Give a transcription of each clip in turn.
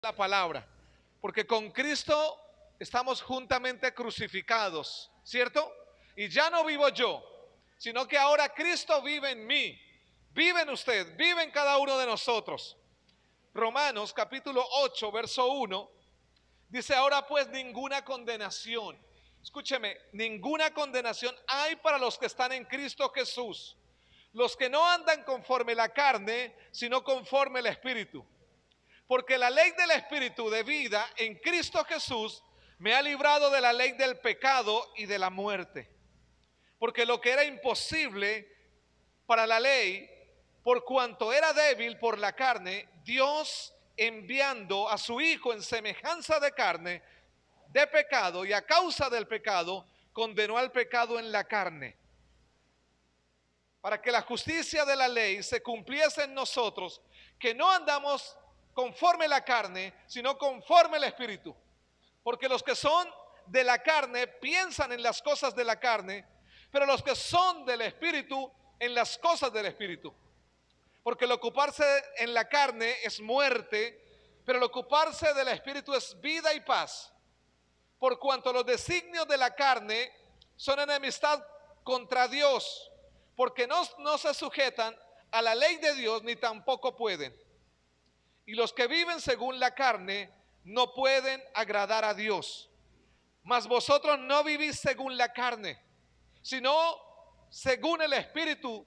la palabra, porque con Cristo estamos juntamente crucificados, ¿cierto? Y ya no vivo yo, sino que ahora Cristo vive en mí, vive en usted, vive en cada uno de nosotros. Romanos capítulo 8, verso 1, dice: ahora pues ninguna condenación, escúcheme, ninguna condenación hay para los que están en Cristo Jesús, los que no andan conforme la carne, sino conforme el Espíritu. Porque la ley del Espíritu de vida en Cristo Jesús me ha librado de la ley del pecado y de la muerte. Porque lo que era imposible para la ley, por cuanto era débil por la carne, Dios, enviando a su Hijo en semejanza de carne, de pecado, y a causa del pecado, condenó al pecado en la carne, para que la justicia de la ley se cumpliese en nosotros, que no andamos conforme la carne, sino conforme el Espíritu. Porque los que son de la carne piensan en las cosas de la carne, pero los que son del Espíritu en las cosas del Espíritu. Porque el ocuparse en la carne es muerte, pero el ocuparse del Espíritu es vida y paz. Por cuanto los designios de la carne son enemistad contra Dios, porque no se sujetan a la ley de Dios, ni tampoco pueden. Y los que viven según la carne no pueden agradar a Dios. Mas vosotros no vivís según la carne, sino según el Espíritu.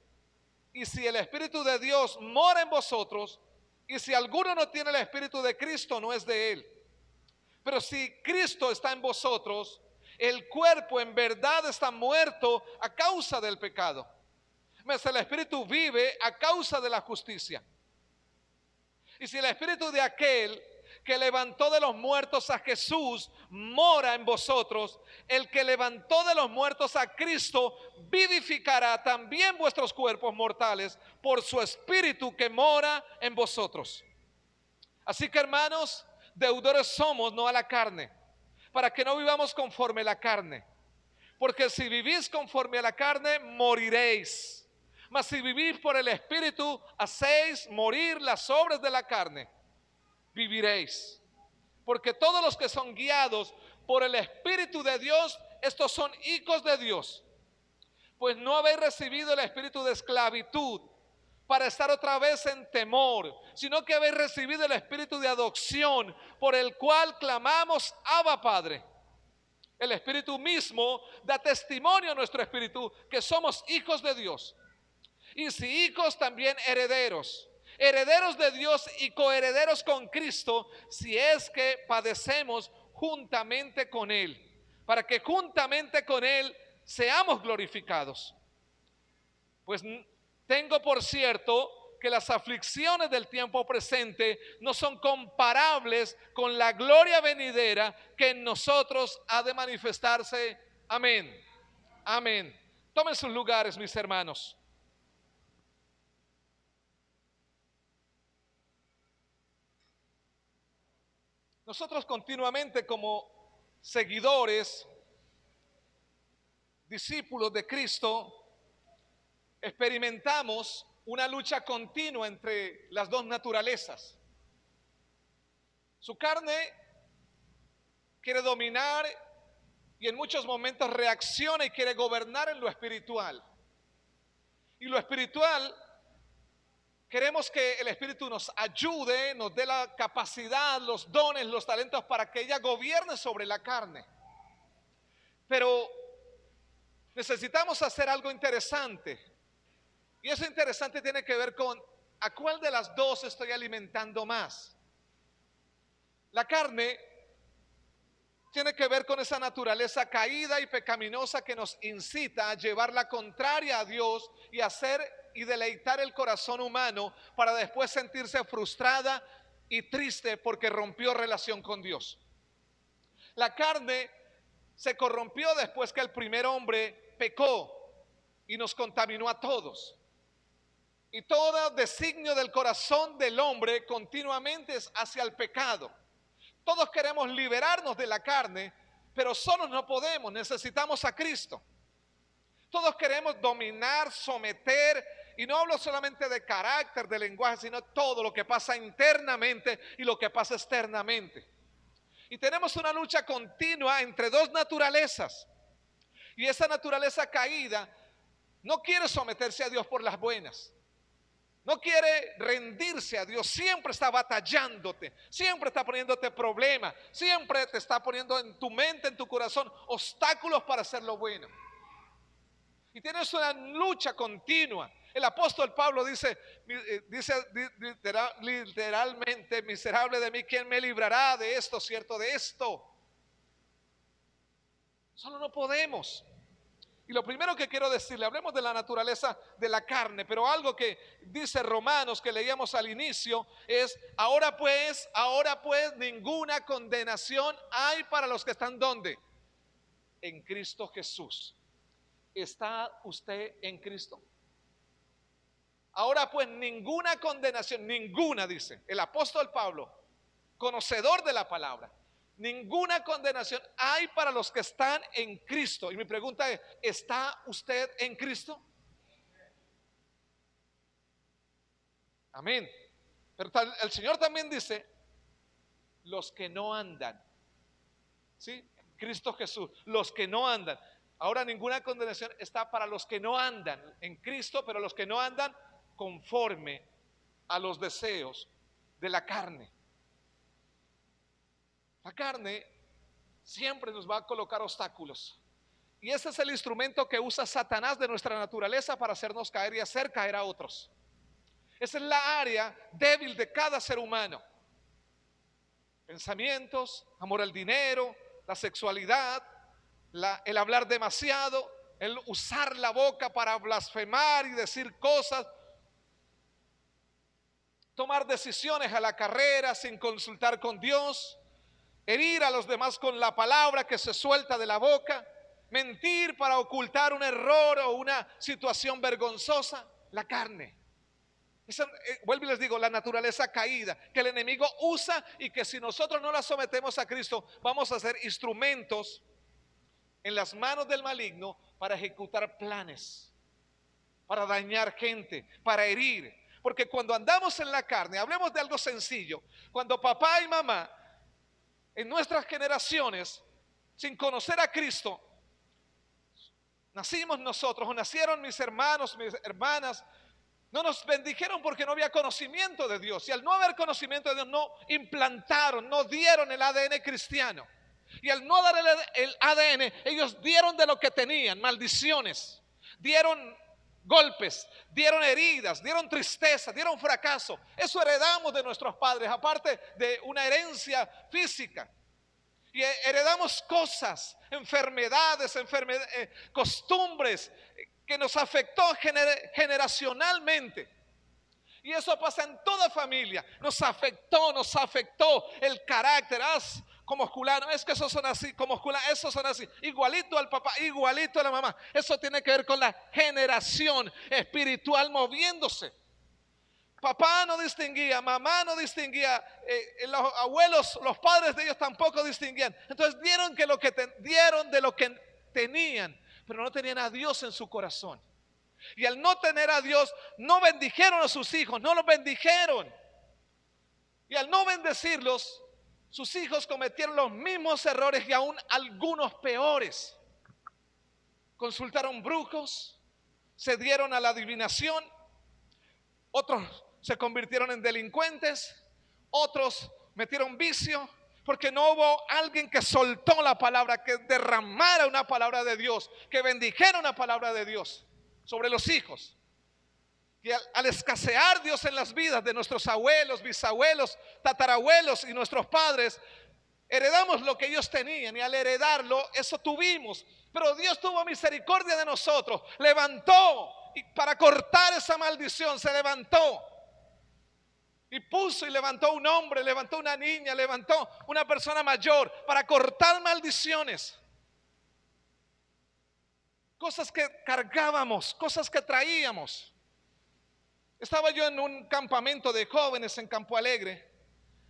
Y si el Espíritu de Dios mora en vosotros, y si alguno no tiene el Espíritu de Cristo, no es de él. Pero si Cristo está en vosotros, el cuerpo en verdad está muerto a causa del pecado, mas el Espíritu vive a causa de la justicia. Y si el Espíritu de aquel que levantó de los muertos a Jesús mora en vosotros, el que levantó de los muertos a Cristo vivificará también vuestros cuerpos mortales por su Espíritu que mora en vosotros. Así que, hermanos, deudores somos, no a la carne, para que no vivamos conforme a la carne. Porque si vivís conforme a la carne, moriréis. Mas si vivís por el Espíritu, hacéis morir las obras de la carne, viviréis. Porque todos los que son guiados por el Espíritu de Dios, estos son hijos de Dios. Pues no habéis recibido el espíritu de esclavitud para estar otra vez en temor, sino que habéis recibido el espíritu de adopción, por el cual clamamos: Abba, Padre. El Espíritu mismo da testimonio a nuestro espíritu que somos hijos de Dios. Y si hijos, también herederos, herederos de Dios y coherederos con Cristo, si es que padecemos juntamente con Él, para que juntamente con Él seamos glorificados. Pues tengo por cierto que las aflicciones del tiempo presente no son comparables con la gloria venidera que en nosotros ha de manifestarse. Amén. Amén. Tomen sus lugares, mis hermanos. Nosotros continuamente, como seguidores, discípulos de Cristo, experimentamos una lucha continua entre las dos naturalezas. Su carne quiere dominar y en muchos momentos reacciona y quiere gobernar en lo espiritual. Y lo espiritual, queremos que el Espíritu nos ayude, nos dé la capacidad, los dones, los talentos para que ella gobierne sobre la carne. Pero necesitamos hacer algo interesante. Y eso interesante tiene que ver con a cuál de las dos estoy alimentando más. La carne tiene que ver con esa naturaleza caída y pecaminosa que nos incita a llevar la contraria a Dios y hacer y deleitar el corazón humano para después sentirse frustrada y triste porque rompió relación con Dios. La carne se corrompió después que el primer hombre pecó y nos contaminó a todos. Y todo designio del corazón del hombre continuamente es hacia el pecado. Todos queremos liberarnos de la carne, pero solos no podemos, necesitamos a Cristo. Todos queremos dominar, someter y no hablo solamente de carácter, de lenguaje, sino todo lo que pasa internamente y lo que pasa externamente. Y tenemos una lucha continua entre dos naturalezas. Y esa naturaleza caída no quiere someterse a Dios por las buenas. No quiere rendirse a Dios, siempre está batallándote, siempre está poniéndote problemas, siempre te está poniendo en tu mente, en tu corazón, obstáculos para hacer lo bueno. Y tienes una lucha continua. El apóstol Pablo dice literalmente, miserable de mí, ¿quién me librará de esto, cierto, de esto? Solo no podemos. Y lo primero que quiero decirle, hablemos de la naturaleza de la carne, pero algo que dice Romanos que leíamos al inicio es, ahora pues, ninguna condenación hay para los que están ¿dónde? En Cristo Jesús. ¿Está usted en Cristo? Ahora pues ninguna condenación, ninguna, dice el apóstol Pablo, conocedor de la palabra. Ninguna condenación hay para los que están en Cristo. Y mi pregunta es, ¿está usted en Cristo? Amén. Pero el Señor también dice, los que no andan, ¿sí? Cristo Jesús, los que no andan. Ahora ninguna condenación está para los que no andan en Cristo, pero los que no andan conforme a los deseos de la carne. La carne siempre nos va a colocar obstáculos. Y ese es el instrumento que usa Satanás de nuestra naturaleza para hacernos caer y hacer caer a otros. Esa es la área débil de cada ser humano. Pensamientos, amor al dinero, la sexualidad, el hablar demasiado, el usar la boca para blasfemar y decir cosas, tomar decisiones a la carrera sin consultar con Dios, herir a los demás con la palabra que se suelta de la boca, mentir para ocultar un error o una situación vergonzosa, la carne. Vuelvo y les digo, la naturaleza caída que el enemigo usa y que si nosotros no la sometemos a Cristo, vamos a ser instrumentos en las manos del maligno para ejecutar planes, para dañar gente, para herir. Porque cuando andamos en la carne, hablemos de algo sencillo, cuando papá y mamá en nuestras generaciones, sin conocer a Cristo, nacimos nosotros o nacieron mis hermanos, mis hermanas, no nos bendijeron porque no había conocimiento de Dios. Y al no haber conocimiento de Dios, no implantaron, no dieron el ADN cristiano. Y al no dar el ADN, ellos dieron de lo que tenían, maldiciones, dieron golpes, dieron heridas, dieron tristeza, dieron fracaso. Eso heredamos de nuestros padres, aparte de una herencia física. Y heredamos cosas, enfermedades, costumbres que nos afectó generacionalmente. Y eso pasa en toda familia. Nos afectó el carácter. Como fulano, es que esos son así, como fulano, esos son así, igualito al papá, igualito a la mamá. Eso tiene que ver con la generación espiritual moviéndose. Papá no distinguía, mamá no distinguía, los abuelos, los padres de ellos tampoco distinguían. Entonces dieron de lo que tenían, pero no tenían a Dios en su corazón. Y al no tener a Dios, no bendijeron a sus hijos, no los bendijeron. Y al no bendecirlos, sus hijos cometieron los mismos errores y aún algunos peores. Consultaron brujos, se dieron a la adivinación, otros se convirtieron en delincuentes, otros metieron vicio, porque no hubo alguien que soltó la palabra, que derramara una palabra de Dios, que bendijera una palabra de Dios sobre los hijos. Y al escasear Dios en las vidas de nuestros abuelos, bisabuelos, tatarabuelos y nuestros padres, heredamos lo que ellos tenían y al heredarlo, eso tuvimos. Pero Dios tuvo misericordia de nosotros, levantó y para cortar esa maldición, se levantó. Y puso y levantó un hombre, levantó una niña, levantó una persona mayor para cortar maldiciones. Cosas que cargábamos, cosas que traíamos. Estaba yo en un campamento de jóvenes en Campo Alegre.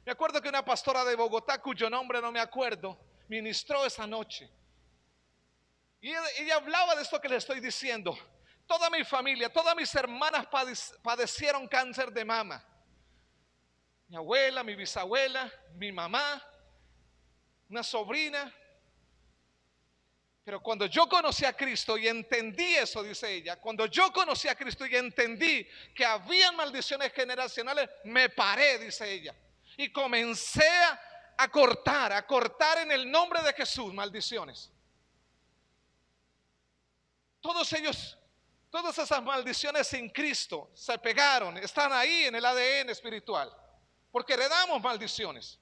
Me acuerdo que una pastora de Bogotá, cuyo nombre no me acuerdo, ministró esa noche. Y ella hablaba de esto que le estoy diciendo. toda mi familia, todas mis hermanas padecieron cáncer de mama. Mi abuela, mi bisabuela, mi mamá, una sobrina. Pero cuando yo conocí a Cristo y entendí eso, dice ella, cuando yo conocí a Cristo y entendí que habían maldiciones generacionales, me paré, dice ella, y comencé a cortar en el nombre de Jesús maldiciones. Todos ellos, todas esas maldiciones sin Cristo se pegaron, están ahí en el ADN espiritual, porque heredamos maldiciones.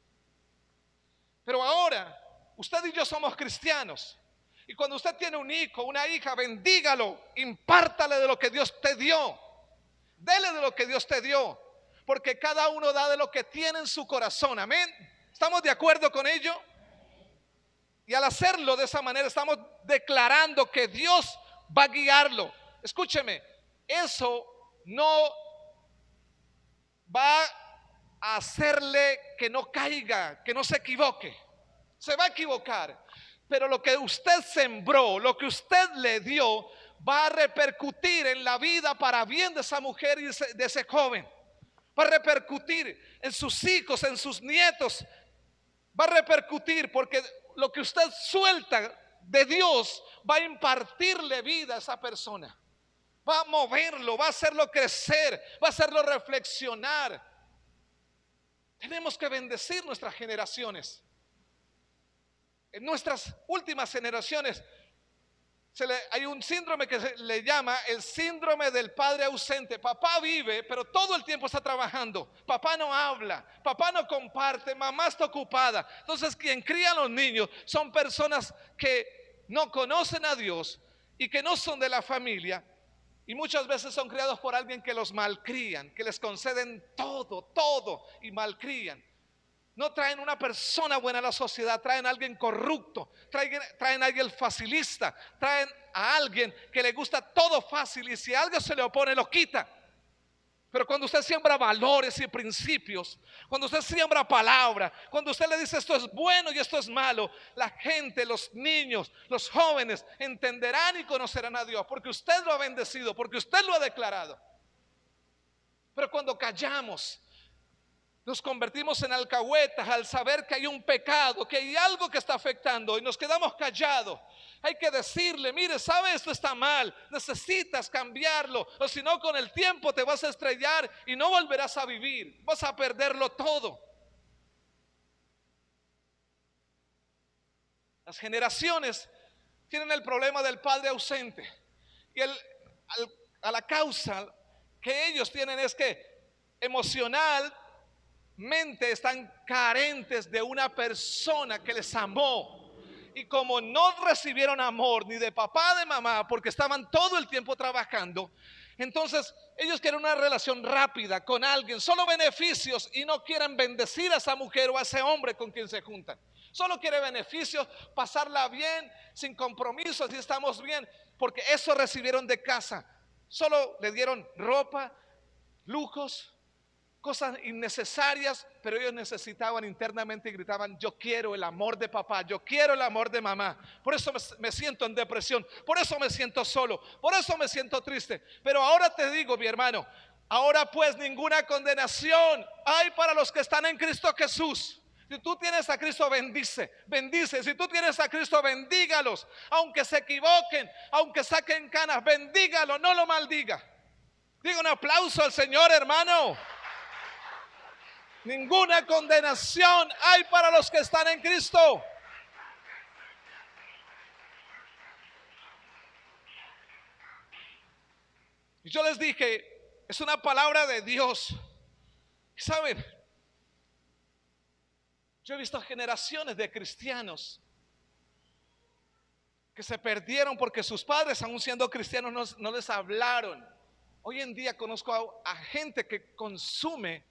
Pero ahora, usted y yo somos cristianos. Y cuando usted tiene un hijo, una hija, bendígalo, impártale de lo que Dios te dio. Dele de lo que Dios te dio, porque cada uno da de lo que tiene en su corazón. Amén. ¿Estamos de acuerdo con ello? Y al hacerlo de esa manera estamos declarando que Dios va a guiarlo. Escúcheme, eso no va a hacerle que no caiga, que no se equivoque. Se va a equivocar, pero lo que usted sembró, lo que usted le dio, va a repercutir en la vida para bien de esa mujer y de ese joven. Va a repercutir en sus hijos, en sus nietos. Va a repercutir porque lo que usted suelta de Dios va a impartirle vida a esa persona. Va a moverlo, va a hacerlo crecer, va a hacerlo reflexionar. Tenemos que bendecir nuestras generaciones. En nuestras últimas generaciones hay un síndrome que se le llama el síndrome del padre ausente. Papá vive, pero todo el tiempo está trabajando. Papá no habla, papá no comparte, mamá está ocupada. Entonces quien cría a los niños son personas que no conocen a Dios y que no son de la familia. Y muchas veces son criados por alguien que los malcrían, que les conceden todo y malcrían. No traen una persona buena a la sociedad, traen a alguien corrupto, traen a alguien facilista, traen a alguien que le gusta todo fácil y si algo se le opone lo quita. Pero cuando usted siembra valores y principios, cuando usted siembra palabra, cuando usted le dice esto es bueno y esto es malo, la gente, los niños, los jóvenes entenderán y conocerán a Dios porque usted lo ha bendecido, porque usted lo ha declarado. Pero cuando callamos, nos convertimos en alcahuetas al saber que hay un pecado, que hay algo que está afectando y nos quedamos callados. Hay que decirle, mire, sabe, esto está mal, necesitas cambiarlo, o si no con el tiempo te vas a estrellar y no volverás a vivir, vas a perderlo todo. Las generaciones tienen el problema del padre ausente y a la causa que ellos tienen es que emocionalmente están carentes de una persona que les amó. Y como no recibieron amor ni de papá, de mamá, porque estaban todo el tiempo trabajando, entonces ellos quieren una relación rápida con alguien, solo beneficios, y no quieren bendecir a esa mujer o a ese hombre con quien se juntan. Solo quiere beneficios, pasarla bien, sin compromisos, y estamos bien, porque eso recibieron de casa. Solo le dieron ropa, lujos, cosas innecesarias, pero ellos necesitaban internamente y gritaban, yo quiero el amor de papá, yo quiero el amor de mamá. Por eso me siento en depresión, por eso me siento solo, por eso me siento triste. Pero ahora te digo, mi hermano, ahora pues ninguna condenación hay para los que están en Cristo Jesús. Si tú tienes a Cristo, bendice. Si tú tienes a Cristo, bendígalos. Aunque se equivoquen, aunque saquen canas, bendígalo, no lo maldiga. Diga un aplauso al Señor, hermano. Ninguna condenación hay para los que están en Cristo. Y yo les dije, es una palabra de Dios. ¿Saben? Yo he visto generaciones de cristianos que se perdieron porque sus padres, aún siendo cristianos, no les hablaron. Hoy en día conozco a gente que consume.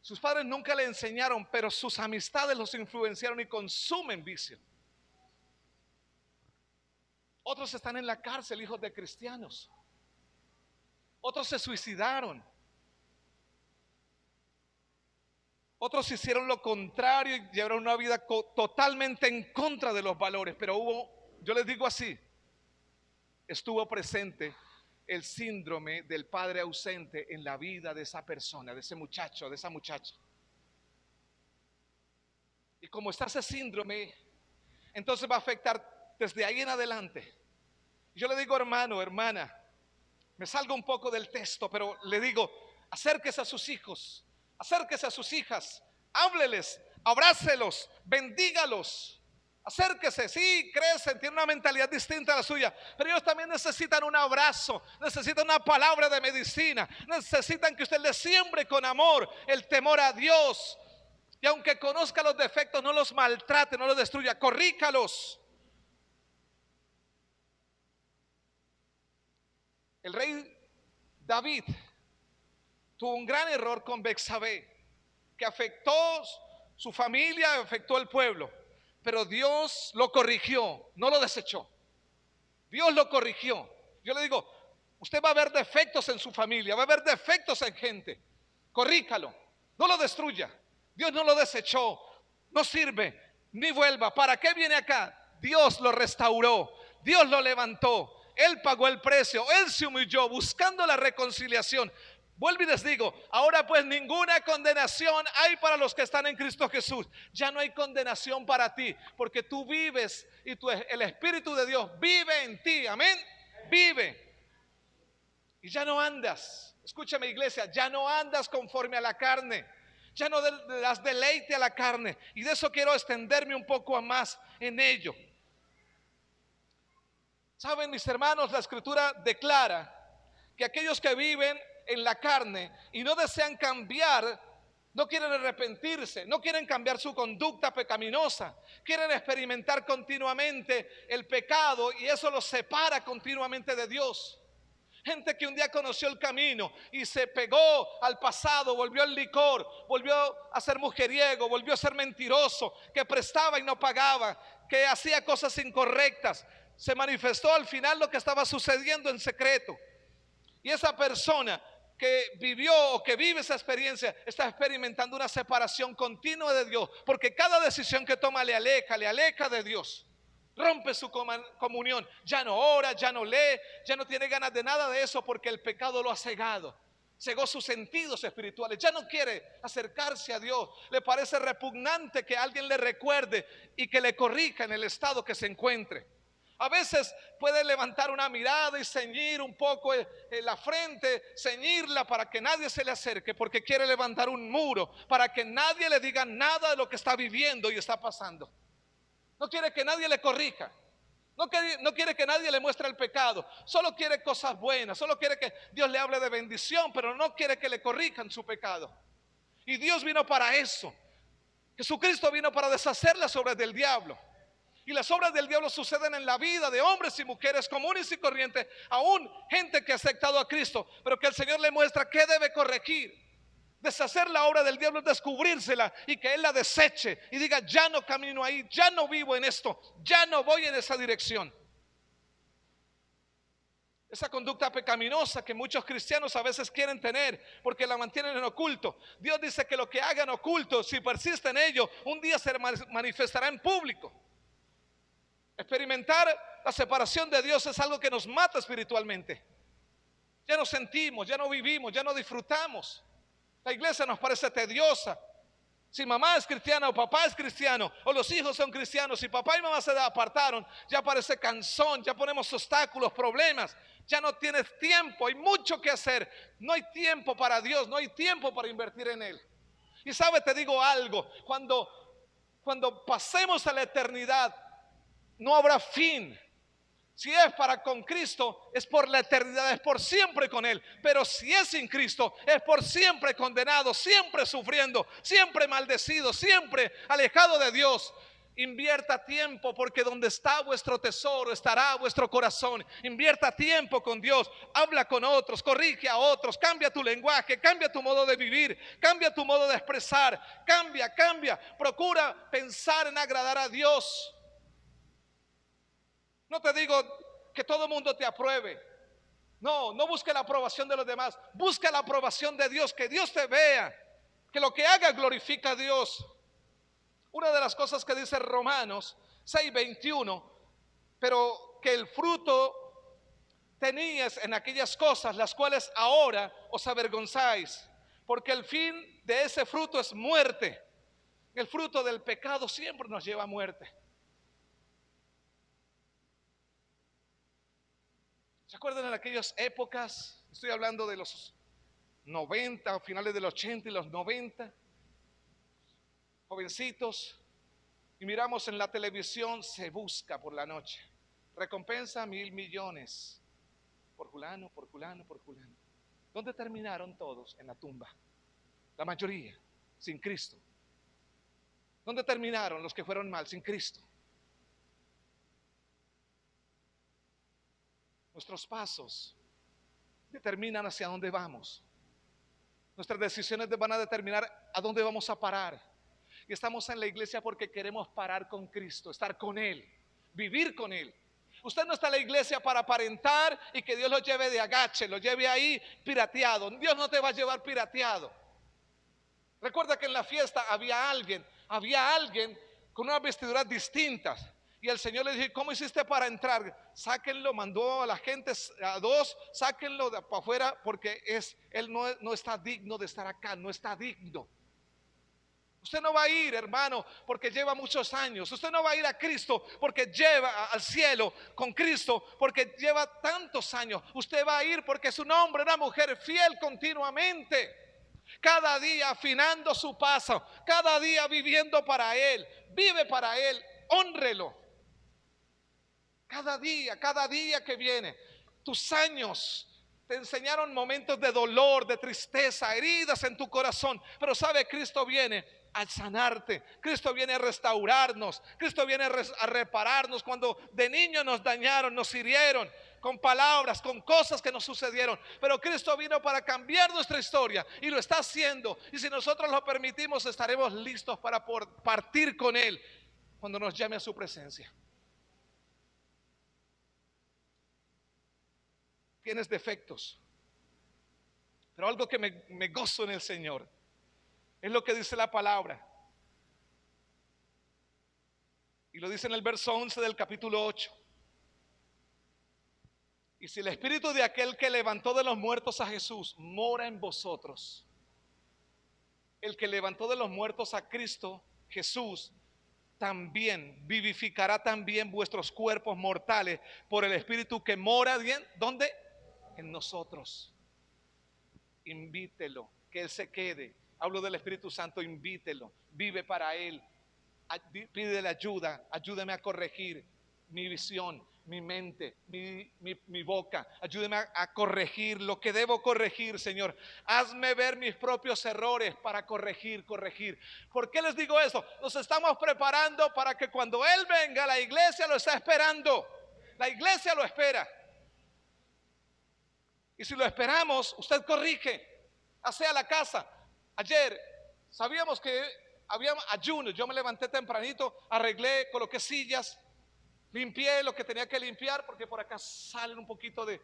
Sus padres nunca le enseñaron, pero sus amistades los influenciaron y consumen vicio. Otros están en la cárcel, hijos de cristianos. Otros se suicidaron. Otros hicieron lo contrario y llevaron una vida totalmente en contra de los valores. Pero yo les digo así, estuvo presente el síndrome del padre ausente en la vida de esa persona, de ese muchacho, de esa muchacha. Y como está ese síndrome, entonces va a afectar desde ahí en adelante. Yo le digo, hermano, hermana, me salgo un poco del texto, pero le digo, acérquese a sus hijos, acérquese a sus hijas, hábleles, abrácelos, bendígalos. Acérquese, sí, crecen, tienen una mentalidad distinta a la suya, pero ellos también necesitan un abrazo, necesitan una palabra de medicina, necesitan que usted les siembre con amor el temor a Dios. Y aunque conozca los defectos, no los maltrate, no los destruya, corríjalos. El rey David tuvo un gran error con Betsabé, que afectó su familia, afectó al pueblo. Pero Dios lo corrigió, no lo desechó. Dios lo corrigió. Yo le digo, usted va a ver defectos en su familia, va a haber defectos en gente. Corríjalo, no lo destruya. Dios no lo desechó, no sirve, ni vuelva. ¿Para qué viene acá? Dios lo restauró, Dios lo levantó. Él pagó el precio, Él se humilló buscando la reconciliación. Vuelvo y les digo, ahora pues ninguna condenación hay para los que están en Cristo Jesús. Ya no hay condenación para ti, porque tú vives y el Espíritu de Dios vive en ti, amén, vive. Y ya no andas, escúchame iglesia, ya no andas conforme a la carne, ya no le das deleite a la carne. Y de eso quiero extenderme un poco más en ello. Saben, mis hermanos, la Escritura declara que aquellos que viven en la carne y no desean cambiar, no quieren arrepentirse, no quieren cambiar su conducta pecaminosa, quieren experimentar continuamente el pecado y eso los separa continuamente de Dios. Gente que un día conoció el camino y se pegó al pasado, volvió al licor, volvió a ser mujeriego, volvió a ser mentiroso, que prestaba y no pagaba, que hacía cosas incorrectas. Se manifestó al final lo que estaba sucediendo en secreto. Y esa persona que vivió o que vive esa experiencia está experimentando una separación continua de Dios, porque cada decisión que toma le aleja de Dios. Rompe su comunión, ya no ora, ya no lee, ya no tiene ganas de nada de eso porque el pecado lo ha cegado. Cegó sus sentidos espirituales, ya no quiere acercarse a Dios. Le parece repugnante que alguien le recuerde y que le corrija en el estado que se encuentre. A veces puede levantar una mirada y ceñir un poco la frente, ceñirla para que nadie se le acerque, porque quiere levantar un muro para que nadie le diga nada de lo que está viviendo y está pasando. No quiere que nadie le corrija, no quiere que nadie le muestre el pecado, solo quiere cosas buenas, solo quiere que Dios le hable de bendición, pero no quiere que le corrijan su pecado. Y Dios vino para eso. Jesucristo vino para deshacer las obras del diablo. Y las obras del diablo suceden en la vida de hombres y mujeres comunes y corrientes, aún gente que ha aceptado a Cristo, pero que el Señor le muestra qué debe corregir. Deshacer la obra del diablo es descubrírsela y que Él la deseche y diga, ya no camino ahí, ya no vivo en esto, ya no voy en esa dirección. Esa conducta pecaminosa que muchos cristianos a veces quieren tener porque la mantienen en oculto. Dios dice que lo que hagan oculto, si persiste en ello, un día se manifestará en público. Experimentar la separación de Dios es algo que nos mata espiritualmente. Ya no sentimos, ya no vivimos, ya no disfrutamos. La iglesia nos parece tediosa. Si mamá es cristiana o papá es cristiano, o los hijos son cristianos, si papá y mamá se apartaron, ya parece cansón, ya ponemos obstáculos, problemas, ya no tienes tiempo, hay mucho que hacer. No hay tiempo para Dios, no hay tiempo para invertir en Él. Y sabe, te digo algo, cuando pasemos a la eternidad, no habrá fin. Si es para con Cristo, es por la eternidad, es por siempre con Él. Pero si es sin Cristo, es por siempre condenado, siempre sufriendo, siempre maldecido, siempre alejado de Dios. Invierta tiempo, porque donde está vuestro tesoro estará vuestro corazón. Invierta tiempo con Dios, habla con otros, corrige a otros, cambia tu lenguaje, cambia tu modo de vivir, cambia tu modo de expresar, cambia, procura pensar en agradar a Dios. No te digo que todo el mundo te apruebe. No busque la aprobación de los demás. Busca la aprobación de Dios, que Dios te vea, que lo que haga glorifica a Dios. Una de las cosas que dice Romanos 6:21, pero que el fruto teníais en aquellas cosas las cuales ahora os avergonzáis, porque el fin de ese fruto es muerte. El fruto del pecado siempre nos lleva a muerte. ¿Se acuerdan en aquellas épocas? Estoy hablando de los 90 o finales del 80 y los 90, jovencitos, y miramos en la televisión, se busca por la noche, recompensa 1.000 millones, por fulano, por fulano, por fulano. ¿Dónde terminaron todos? En la tumba, la mayoría, sin Cristo. ¿Dónde terminaron los que fueron mal? Sin Cristo. Nuestros pasos determinan hacia dónde vamos. Nuestras decisiones van a determinar a dónde vamos a parar. Y estamos en la iglesia porque queremos parar con Cristo, estar con Él, vivir con Él. Usted no está en la iglesia para aparentar y que Dios lo lleve de agache, lo lleve ahí pirateado. Dios no te va a llevar pirateado. Recuerda que en la fiesta había alguien con unas vestiduras distintas. Y el Señor le dijo: ¿cómo hiciste para entrar? Sáquenlo, mandó a la gente a dos, sáquenlo de para afuera, porque él no está digno de estar acá, no está digno. Usted no va a ir, hermano, porque lleva muchos años. Usted no va a ir a Cristo porque lleva al cielo con Cristo, porque lleva tantos años. Usted va a ir porque es un hombre, una mujer fiel continuamente. Cada día afinando su paso, cada día viviendo para Él, vive para Él, hónrelo. Cada día que viene, tus años te enseñaron momentos de dolor, de tristeza, heridas en tu corazón, pero sabe, Cristo viene a sanarte, Cristo viene a restaurarnos, Cristo viene a repararnos cuando de niños nos dañaron, nos hirieron con palabras, con cosas que nos sucedieron, pero Cristo vino para cambiar nuestra historia y lo está haciendo, y si nosotros lo permitimos estaremos listos para partir con Él cuando nos llame a su presencia. Tienes defectos, pero algo que me gozo en el Señor es lo que dice la palabra, y lo dice en el verso 11 del capítulo 8. Y si el espíritu de aquel que levantó de los muertos a Jesús mora en vosotros, el que levantó de los muertos a Cristo Jesús también vivificará también vuestros cuerpos mortales por el espíritu que mora bien, ¿dónde? En nosotros. Invítelo, que Él se quede. Hablo del Espíritu Santo, invítelo, vive para Él, pídele ayuda, ayúdame a corregir mi visión, mi mente, mi boca, ayúdame a corregir lo que debo corregir, Señor. Hazme ver mis propios errores para corregir. ¿Por qué les digo esto? Nos estamos preparando para que cuando Él venga, la iglesia lo está esperando. La iglesia lo espera. Y si lo esperamos, usted corrige, hace a la casa. Ayer sabíamos que había ayuno, yo me levanté tempranito, arreglé, coloqué sillas, limpié lo que tenía que limpiar, porque por acá salen un poquito de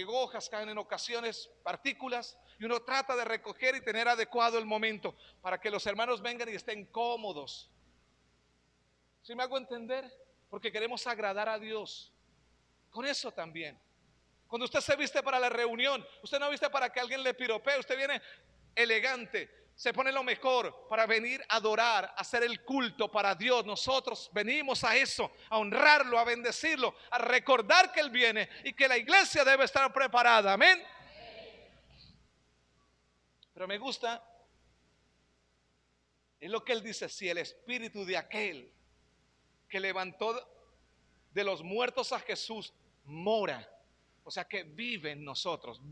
hojas, caen en ocasiones partículas, y uno trata de recoger y tener adecuado el momento para que los hermanos vengan y estén cómodos. ¿Sí me hago entender? Porque queremos agradar a Dios con eso también. Cuando usted se viste para la reunión, usted no viste para que alguien le piropee, usted viene elegante, se pone lo mejor para venir a adorar, a hacer el culto para Dios. Nosotros venimos a eso, a honrarlo, a bendecirlo, a recordar que Él viene y que la iglesia debe estar preparada. Amén. Pero me gusta, es lo que Él dice: si el espíritu de aquel que levantó de los muertos a Jesús mora, o sea que vive en nosotros,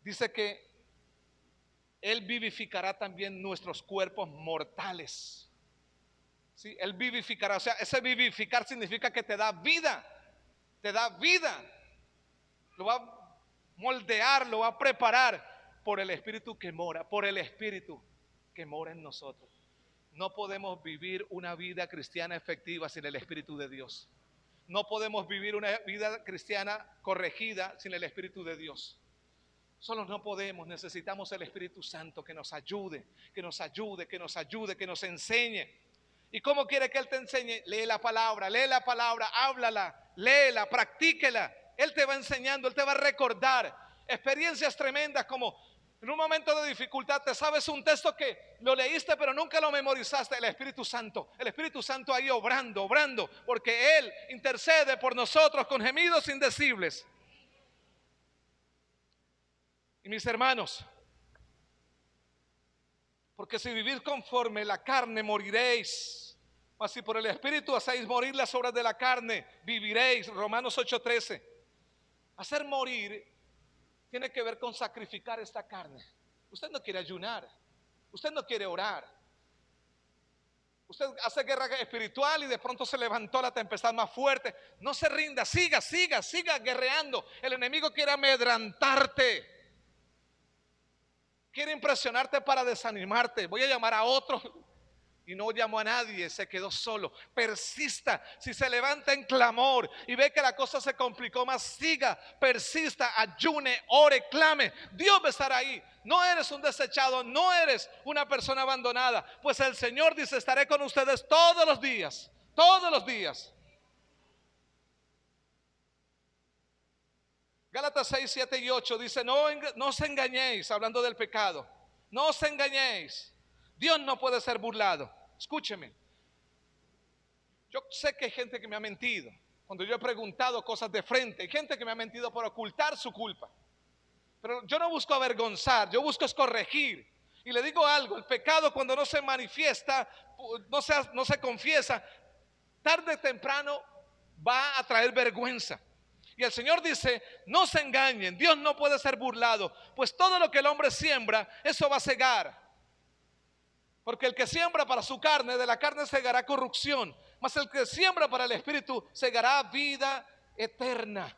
dice que Él vivificará también nuestros cuerpos mortales. ¿Sí? Él vivificará, o sea, ese vivificar significa que te da vida, lo va a moldear, lo va a preparar por el espíritu que mora, en nosotros. No podemos vivir una vida cristiana efectiva sin el Espíritu de Dios. No podemos vivir una vida cristiana corregida sin el Espíritu de Dios. Solos no podemos, necesitamos el Espíritu Santo que nos ayude, que nos enseñe. ¿Y cómo quiere que Él te enseñe? Lee la palabra, háblala, léela, practíquela. Él te va enseñando, Él te va a recordar experiencias tremendas como en un momento de dificultad te sabes un texto que lo leíste pero nunca lo memorizaste. El Espíritu Santo ahí obrando, porque Él intercede por nosotros con gemidos indecibles. Y mis hermanos, porque si vivís conforme la carne moriréis, mas si por el Espíritu hacéis morir las obras de la carne, viviréis. Romanos 8:13. Hacer morir tiene que ver con sacrificar esta carne. Usted no quiere ayunar, usted no quiere orar, usted hace guerra espiritual y de pronto se levantó la tempestad más fuerte. No se rinda, siga guerreando. El enemigo quiere amedrentarte, quiere impresionarte para desanimarte. Voy a llamar a otro y no llamó a nadie, se quedó solo. Persista. Si se levanta en clamor y ve que la cosa se complicó más, siga, persista, ayune, ore, clame. Dios va a estar ahí. No eres un desechado, no eres una persona abandonada, pues el Señor dice: estaré con ustedes todos los días, todos los días. Gálatas 6, 7 y 8 dice: no os engañéis, hablando del pecado. No os engañéis, Dios no puede ser burlado. Escúcheme, yo sé que hay gente que me ha mentido cuando yo he preguntado cosas de frente. Hay gente que me ha mentido por ocultar su culpa, pero yo no busco avergonzar, yo busco es corregir. Y le digo algo: el pecado, cuando no se manifiesta, no se confiesa, tarde o temprano va a traer vergüenza. Y el Señor dice: no se engañen, Dios no puede ser burlado, pues todo lo que el hombre siembra, eso va a segar. Porque el que siembra para su carne, de la carne segará corrupción, mas el que siembra para el Espíritu segará vida eterna.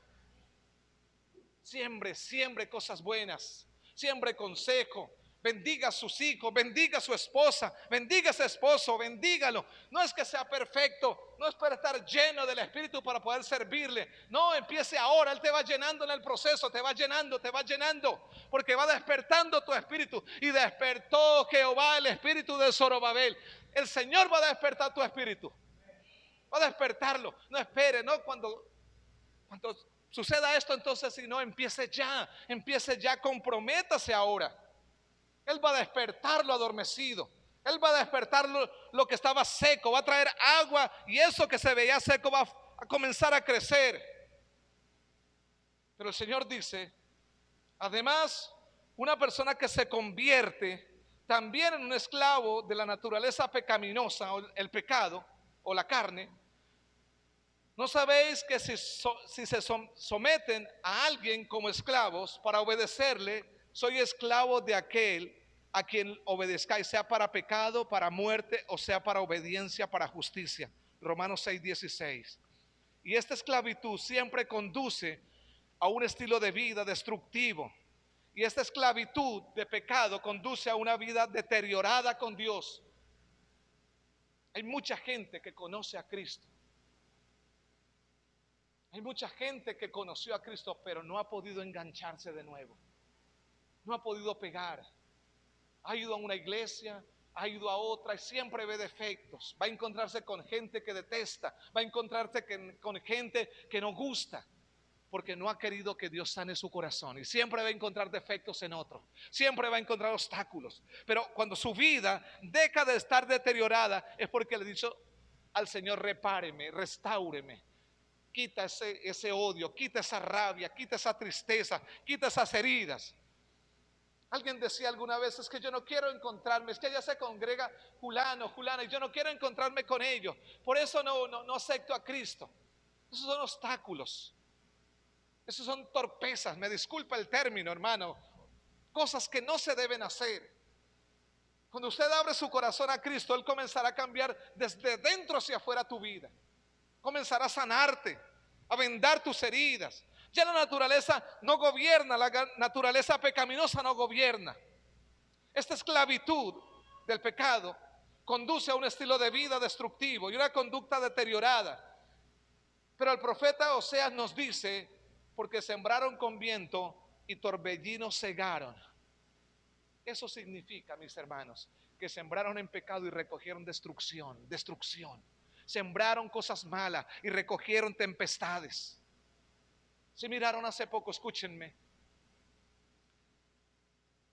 Siembre cosas buenas, siembre consejo. Bendiga a sus hijos, bendiga a su esposa, bendiga a su esposo, bendígalo. No es que sea perfecto, no es para estar lleno del Espíritu para poder servirle. No, empiece ahora. Él te va llenando en el proceso, te va llenando, porque va despertando tu espíritu. Y despertó Jehová el espíritu de Zorobabel. El Señor va a despertar tu espíritu, va a despertarlo. No espere, no cuando suceda esto, entonces si no, empiece ya, comprométase ahora. Él va a despertar lo adormecido, Él va a despertar lo que estaba seco, va a traer agua, y eso que se veía seco va a comenzar a crecer. Pero el Señor dice: además, una persona que se convierte también en un esclavo de la naturaleza pecaminosa, o el pecado, o la carne. ¿No sabéis que si se someten a alguien como esclavos para obedecerle, soy esclavo de aquel a quien obedezcáis, sea para pecado, para muerte, o sea para obediencia, para justicia? Romanos 6, 16. Y esta esclavitud siempre conduce a un estilo de vida destructivo. Y esta esclavitud de pecado conduce a una vida deteriorada con Dios. Hay mucha gente que conoce a Cristo. Hay mucha gente que conoció a Cristo, pero no ha podido engancharse de nuevo. No ha podido pegar. Ha ido a una iglesia, ha ido a otra y siempre ve defectos. Va a encontrarse con gente que detesta, va a encontrarse con gente que no gusta, porque no ha querido que Dios sane su corazón. Y siempre va a encontrar defectos en otro, siempre va a encontrar obstáculos. Pero cuando su vida deja de estar deteriorada, es porque le ha dicho al Señor: repáreme, restáureme. Quita ese odio, quita esa rabia, quita esa tristeza, quita esas heridas. Alguien decía alguna vez: es que yo no quiero encontrarme, es que allá se congrega fulano, fulana, y yo no quiero encontrarme con ellos, por eso no acepto a Cristo. Esos son obstáculos, esos son torpezas, me disculpa el término, hermano, cosas que no se deben hacer. Cuando usted abre su corazón a Cristo, Él comenzará a cambiar desde dentro hacia afuera tu vida. Comenzará a sanarte, a vendar tus heridas. Ya la naturaleza no gobierna, la naturaleza pecaminosa no gobierna. Esta esclavitud del pecado conduce a un estilo de vida destructivo y una conducta deteriorada. Pero el profeta Oseas nos dice: porque sembraron con viento y torbellinos cegaron. Eso significa, mis hermanos, que sembraron en pecado y recogieron destrucción. sembraron cosas malas y recogieron tempestades. Si miraron hace poco, escúchenme,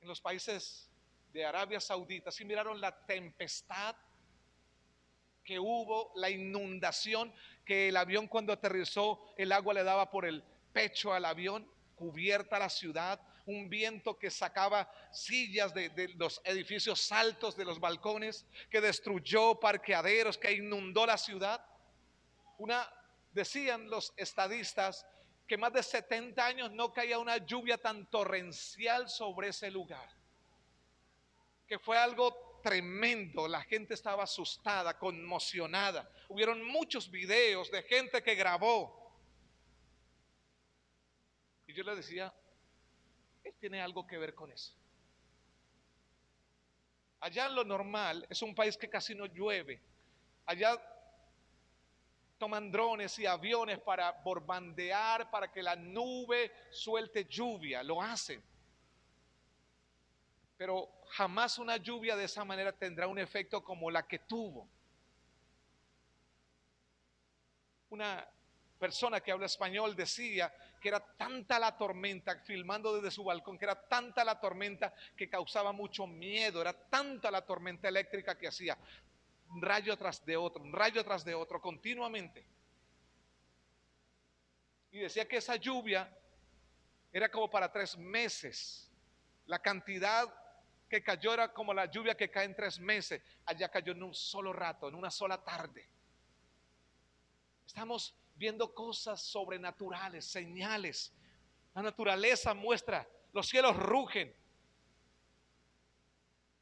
en los países de Arabia Saudita, si miraron la tempestad que hubo, la inundación, que el avión cuando aterrizó, el agua le daba por el pecho al avión, cubierta la ciudad, un viento que sacaba sillas de los edificios altos, de los balcones, que destruyó parqueaderos, que inundó la ciudad. Decían los estadistas que más de 70 años no caía una lluvia tan torrencial sobre ese lugar, que fue algo tremendo. La gente estaba asustada, conmocionada. Hubieron muchos videos de gente que grabó. Y yo le decía, él tiene algo que ver con eso. Allá en lo normal, es un país que casi no llueve. Allá toman drones y aviones para bombardear, para que la nube suelte lluvia. Lo hacen. Pero jamás una lluvia de esa manera tendrá un efecto como la que tuvo. Una persona que habla español decía que era tanta la tormenta, filmando desde su balcón, que era tanta la tormenta que causaba mucho miedo, era tanta la tormenta eléctrica que hacía un rayo tras de otro, un rayo tras de otro, continuamente. Y decía que esa lluvia era como para 3 meses. La cantidad que cayó era como la lluvia que cae en 3 meses. Allá cayó en un solo rato, en una sola tarde. Estamos viendo cosas sobrenaturales, señales. La naturaleza muestra, los cielos rugen.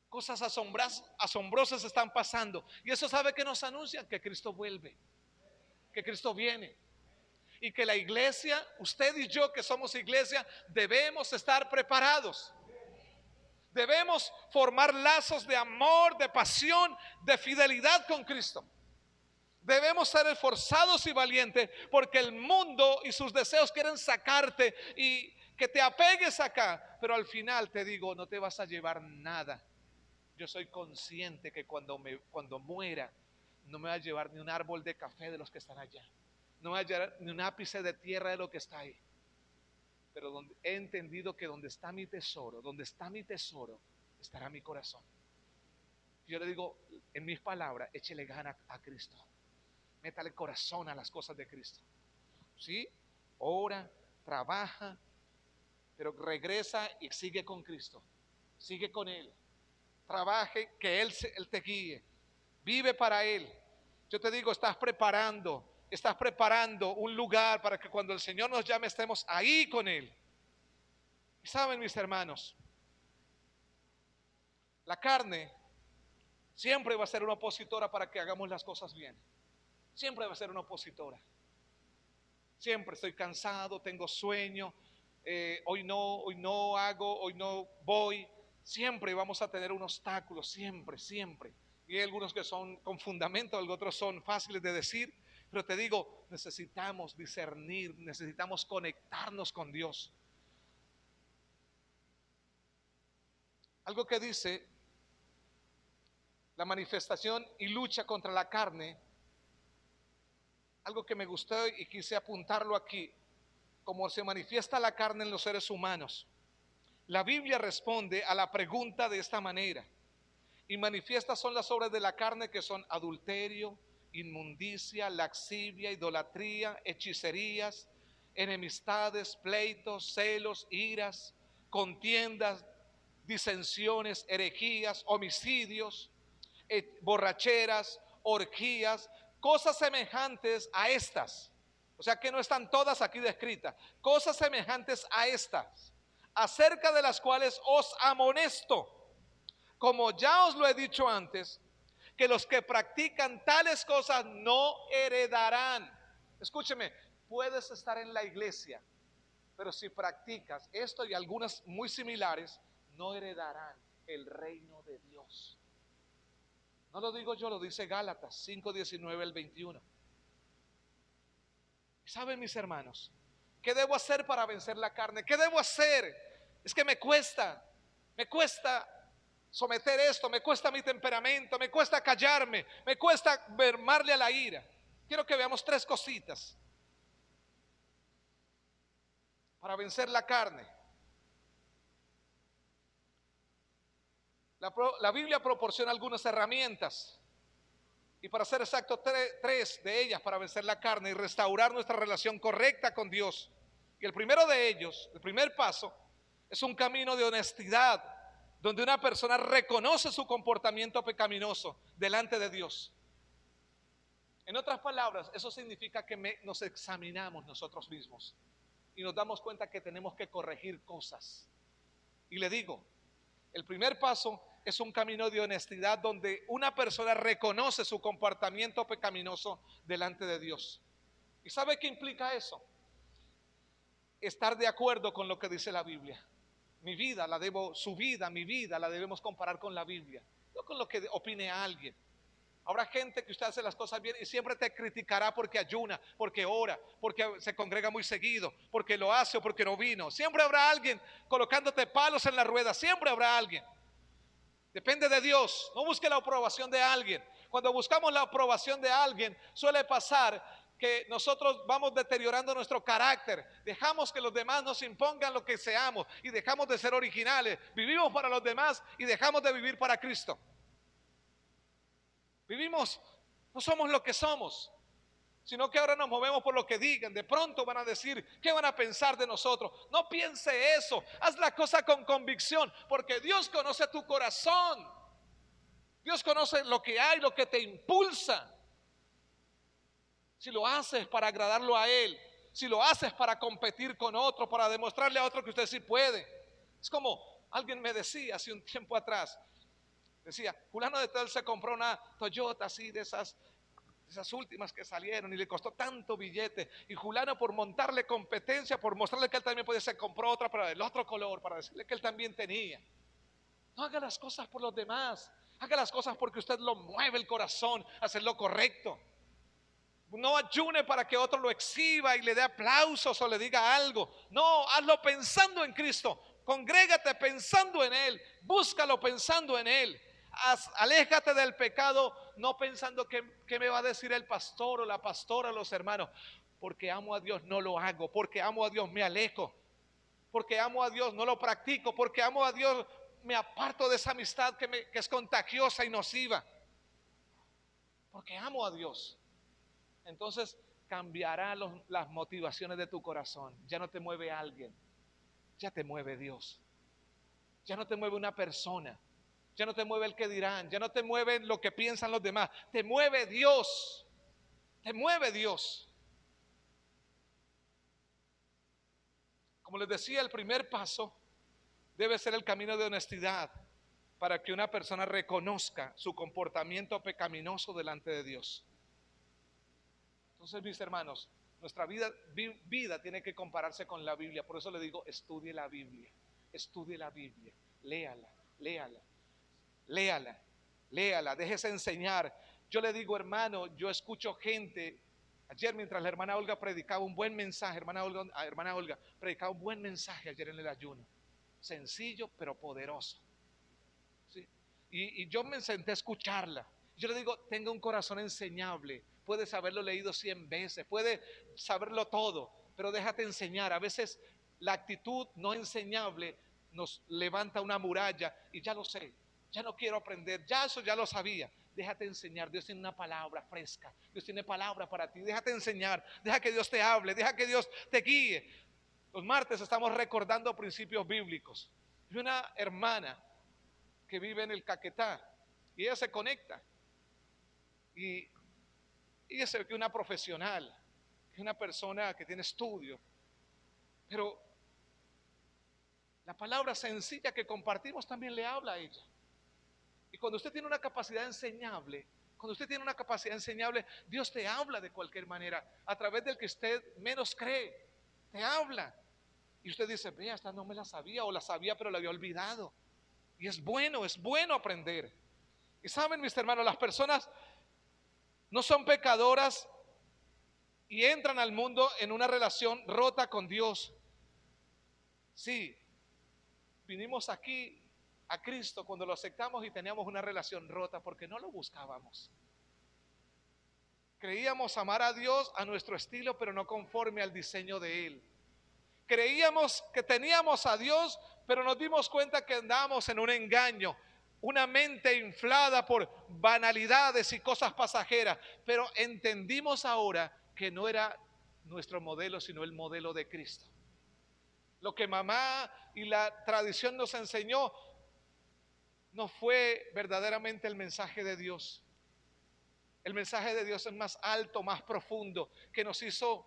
Cosas asombrosas están pasando. Y eso sabe que nos anuncian que Cristo vuelve, que Cristo viene. Y que la iglesia, usted y yo que somos iglesia, debemos estar preparados. Debemos formar lazos de amor, de pasión, de fidelidad con Cristo. Debemos ser esforzados y valientes, porque el mundo y sus deseos quieren sacarte y que te apegues acá, pero al final te digo, no te vas a llevar nada. Yo soy consciente que cuando muera, no me va a llevar ni un árbol de café de los que están allá, no me va a llevar ni un ápice de tierra de lo que está ahí. Pero he entendido que donde está mi tesoro, estará mi corazón. Yo le digo, en mis palabras, échele gana a Cristo. Métale corazón a las cosas de Cristo. ¿Sí? Ora, trabaja, pero regresa y sigue con Cristo. Sigue con Él. Trabaje, que Él te guíe. Vive para Él. Yo te digo, estás preparando un lugar para que cuando el Señor nos llame estemos ahí con Él. Y saben, mis hermanos, la carne siempre va a ser una opositora para que hagamos las cosas bien. Siempre va a ser una opositora. Siempre estoy cansado, tengo sueño, hoy no hago, hoy no voy. Siempre vamos a tener un obstáculo, siempre. Y hay algunos que son con fundamento, otros son fáciles de decir. Pero te digo, necesitamos discernir, necesitamos conectarnos con Dios. Algo que dice la manifestación y lucha contra la carne, algo que me gustó y quise apuntarlo aquí, como se manifiesta la carne en los seres humanos. La Biblia responde a la pregunta de esta manera: y manifiestas son las obras de la carne, que son adulterio, inmundicia, laxivia, idolatría, hechicerías, enemistades, pleitos, celos, iras, contiendas, disensiones, herejías, homicidios, borracheras, orgías, cosas semejantes a estas. O sea que no están todas aquí descritas. Cosas semejantes a estas, acerca de las cuales os amonesto, como ya os lo he dicho antes, que los que practican tales cosas no heredarán. Escúcheme, puedes estar en la iglesia, pero si practicas esto y algunas muy similares, no heredarán el reino de Dios. No lo digo yo, lo dice Gálatas 5:19 al 21. ¿Saben, mis hermanos? ¿Qué debo hacer para vencer la carne? ¿Qué debo hacer? Es que me cuesta someter esto, me cuesta mi temperamento, me cuesta callarme, me cuesta mermarle a la ira. Quiero que veamos 3 cositas para vencer la carne. La Biblia proporciona algunas herramientas, y para ser exacto, 3 de ellas para vencer la carne y restaurar nuestra relación correcta con Dios. Y el primero de ellos, el primer paso, es un camino de honestidad, donde una persona reconoce su comportamiento pecaminoso delante de Dios. En otras palabras, eso significa que nos examinamos nosotros mismos y nos damos cuenta que tenemos que corregir cosas. Y le digo, el primer paso es un camino de honestidad donde una persona reconoce su comportamiento pecaminoso delante de Dios. ¿Y sabe qué implica eso? Estar de acuerdo con lo que dice la Biblia. Su vida, mi vida la debemos comparar con la Biblia, no con lo que opine alguien. Habrá gente que usted hace las cosas bien y siempre te criticará porque ayuna, porque ora, porque se congrega muy seguido, porque lo hace o porque no vino. Siempre habrá alguien colocándote palos en la rueda, siempre habrá alguien. Depende de Dios, no busque la aprobación de alguien. Cuando buscamos la aprobación de alguien, suele pasar que nosotros vamos deteriorando nuestro carácter, dejamos que los demás nos impongan lo que seamos y dejamos de ser originales. Vivimos para los demás y dejamos de vivir para Cristo. Vivimos, no somos lo que somos, sino que ahora nos movemos por lo que digan. De pronto van a decir, ¿qué van a pensar de nosotros? No piense eso, haz la cosa con convicción, porque Dios conoce tu corazón. Dios conoce lo que hay, lo que te impulsa. Si lo haces para agradarlo a Él, si lo haces para competir con otro, para demostrarle a otro que usted sí puede. Es como alguien me decía hace un tiempo atrás, decía, fulano de tal se compró una Toyota así de esas últimas que salieron y le costó tanto billete, y fulano, por montarle competencia, por mostrarle que él también podía, se compró otra pero del otro color para decirle que él también tenía. No haga las cosas por los demás, haga las cosas porque usted lo mueve el corazón a hacer lo correcto. No ayune para que otro lo exhiba y le dé aplausos o le diga algo. No, hazlo pensando en Cristo. Congrégate pensando en Él. Búscalo pensando en Él. Aléjate del pecado no pensando qué me va a decir el pastor o la pastora o los hermanos. Porque amo a Dios no lo hago. Porque amo a Dios me alejo. Porque amo a Dios no lo practico. Porque amo a Dios me aparto de esa amistad que es contagiosa y nociva. Porque amo a Dios. Entonces cambiará las motivaciones de tu corazón. Ya no te mueve alguien, ya te mueve Dios. Ya no te mueve una persona, ya no te mueve el que dirán, ya no te mueve lo que piensan los demás. Te mueve Dios, te mueve Dios. Como les decía, el primer paso debe ser el camino de honestidad para que una persona reconozca su comportamiento pecaminoso delante de Dios. Entonces, mis hermanos, nuestra vida tiene que compararse con la Biblia. Por eso le digo, estudie la Biblia, léala, léala, léala, léala, déjese enseñar. Yo le digo, hermano, yo escucho gente. Ayer mientras la hermana Olga predicaba un buen mensaje, hermana Olga predicaba un buen mensaje ayer en el ayuno. Sencillo pero poderoso. ¿Sí? Y yo me senté a escucharla. Yo le digo, tenga un corazón enseñable. Puedes haberlo leído 100 veces, puede saberlo todo, pero déjate enseñar. A veces la actitud no enseñable nos levanta una muralla y ya lo sé, ya no quiero aprender, ya eso ya lo sabía. Déjate enseñar, Dios tiene una palabra fresca, Dios tiene palabra para ti, déjate enseñar, deja que Dios te hable, deja que Dios te guíe. Los martes estamos recordando principios bíblicos. Y una hermana que vive en el Caquetá y ella se conecta y ella se ve que es una profesional, que es una persona que tiene estudio, pero la palabra sencilla que compartimos también le habla a ella. Y cuando usted tiene una capacidad enseñable, Dios te habla de cualquier manera, a través del que usted menos cree, te habla. Y usted dice, vea, esta no me la sabía, o la sabía pero la había olvidado. Y es bueno aprender. Y saben, mis hermanos, las personas no son pecadoras y entran al mundo en una relación rota con Dios. Sí, vinimos aquí a Cristo cuando lo aceptamos y teníamos una relación rota porque no lo buscábamos. Creíamos amar a Dios a nuestro estilo, pero no conforme al diseño de Él. Creíamos que teníamos a Dios, pero nos dimos cuenta que andábamos en un engaño, una mente inflada por banalidades y cosas pasajeras. Pero entendimos ahora que no era nuestro modelo, sino el modelo de Cristo. Lo que mamá y la tradición nos enseñó no fue verdaderamente el mensaje de Dios. El mensaje de Dios es más alto, más profundo, que nos hizo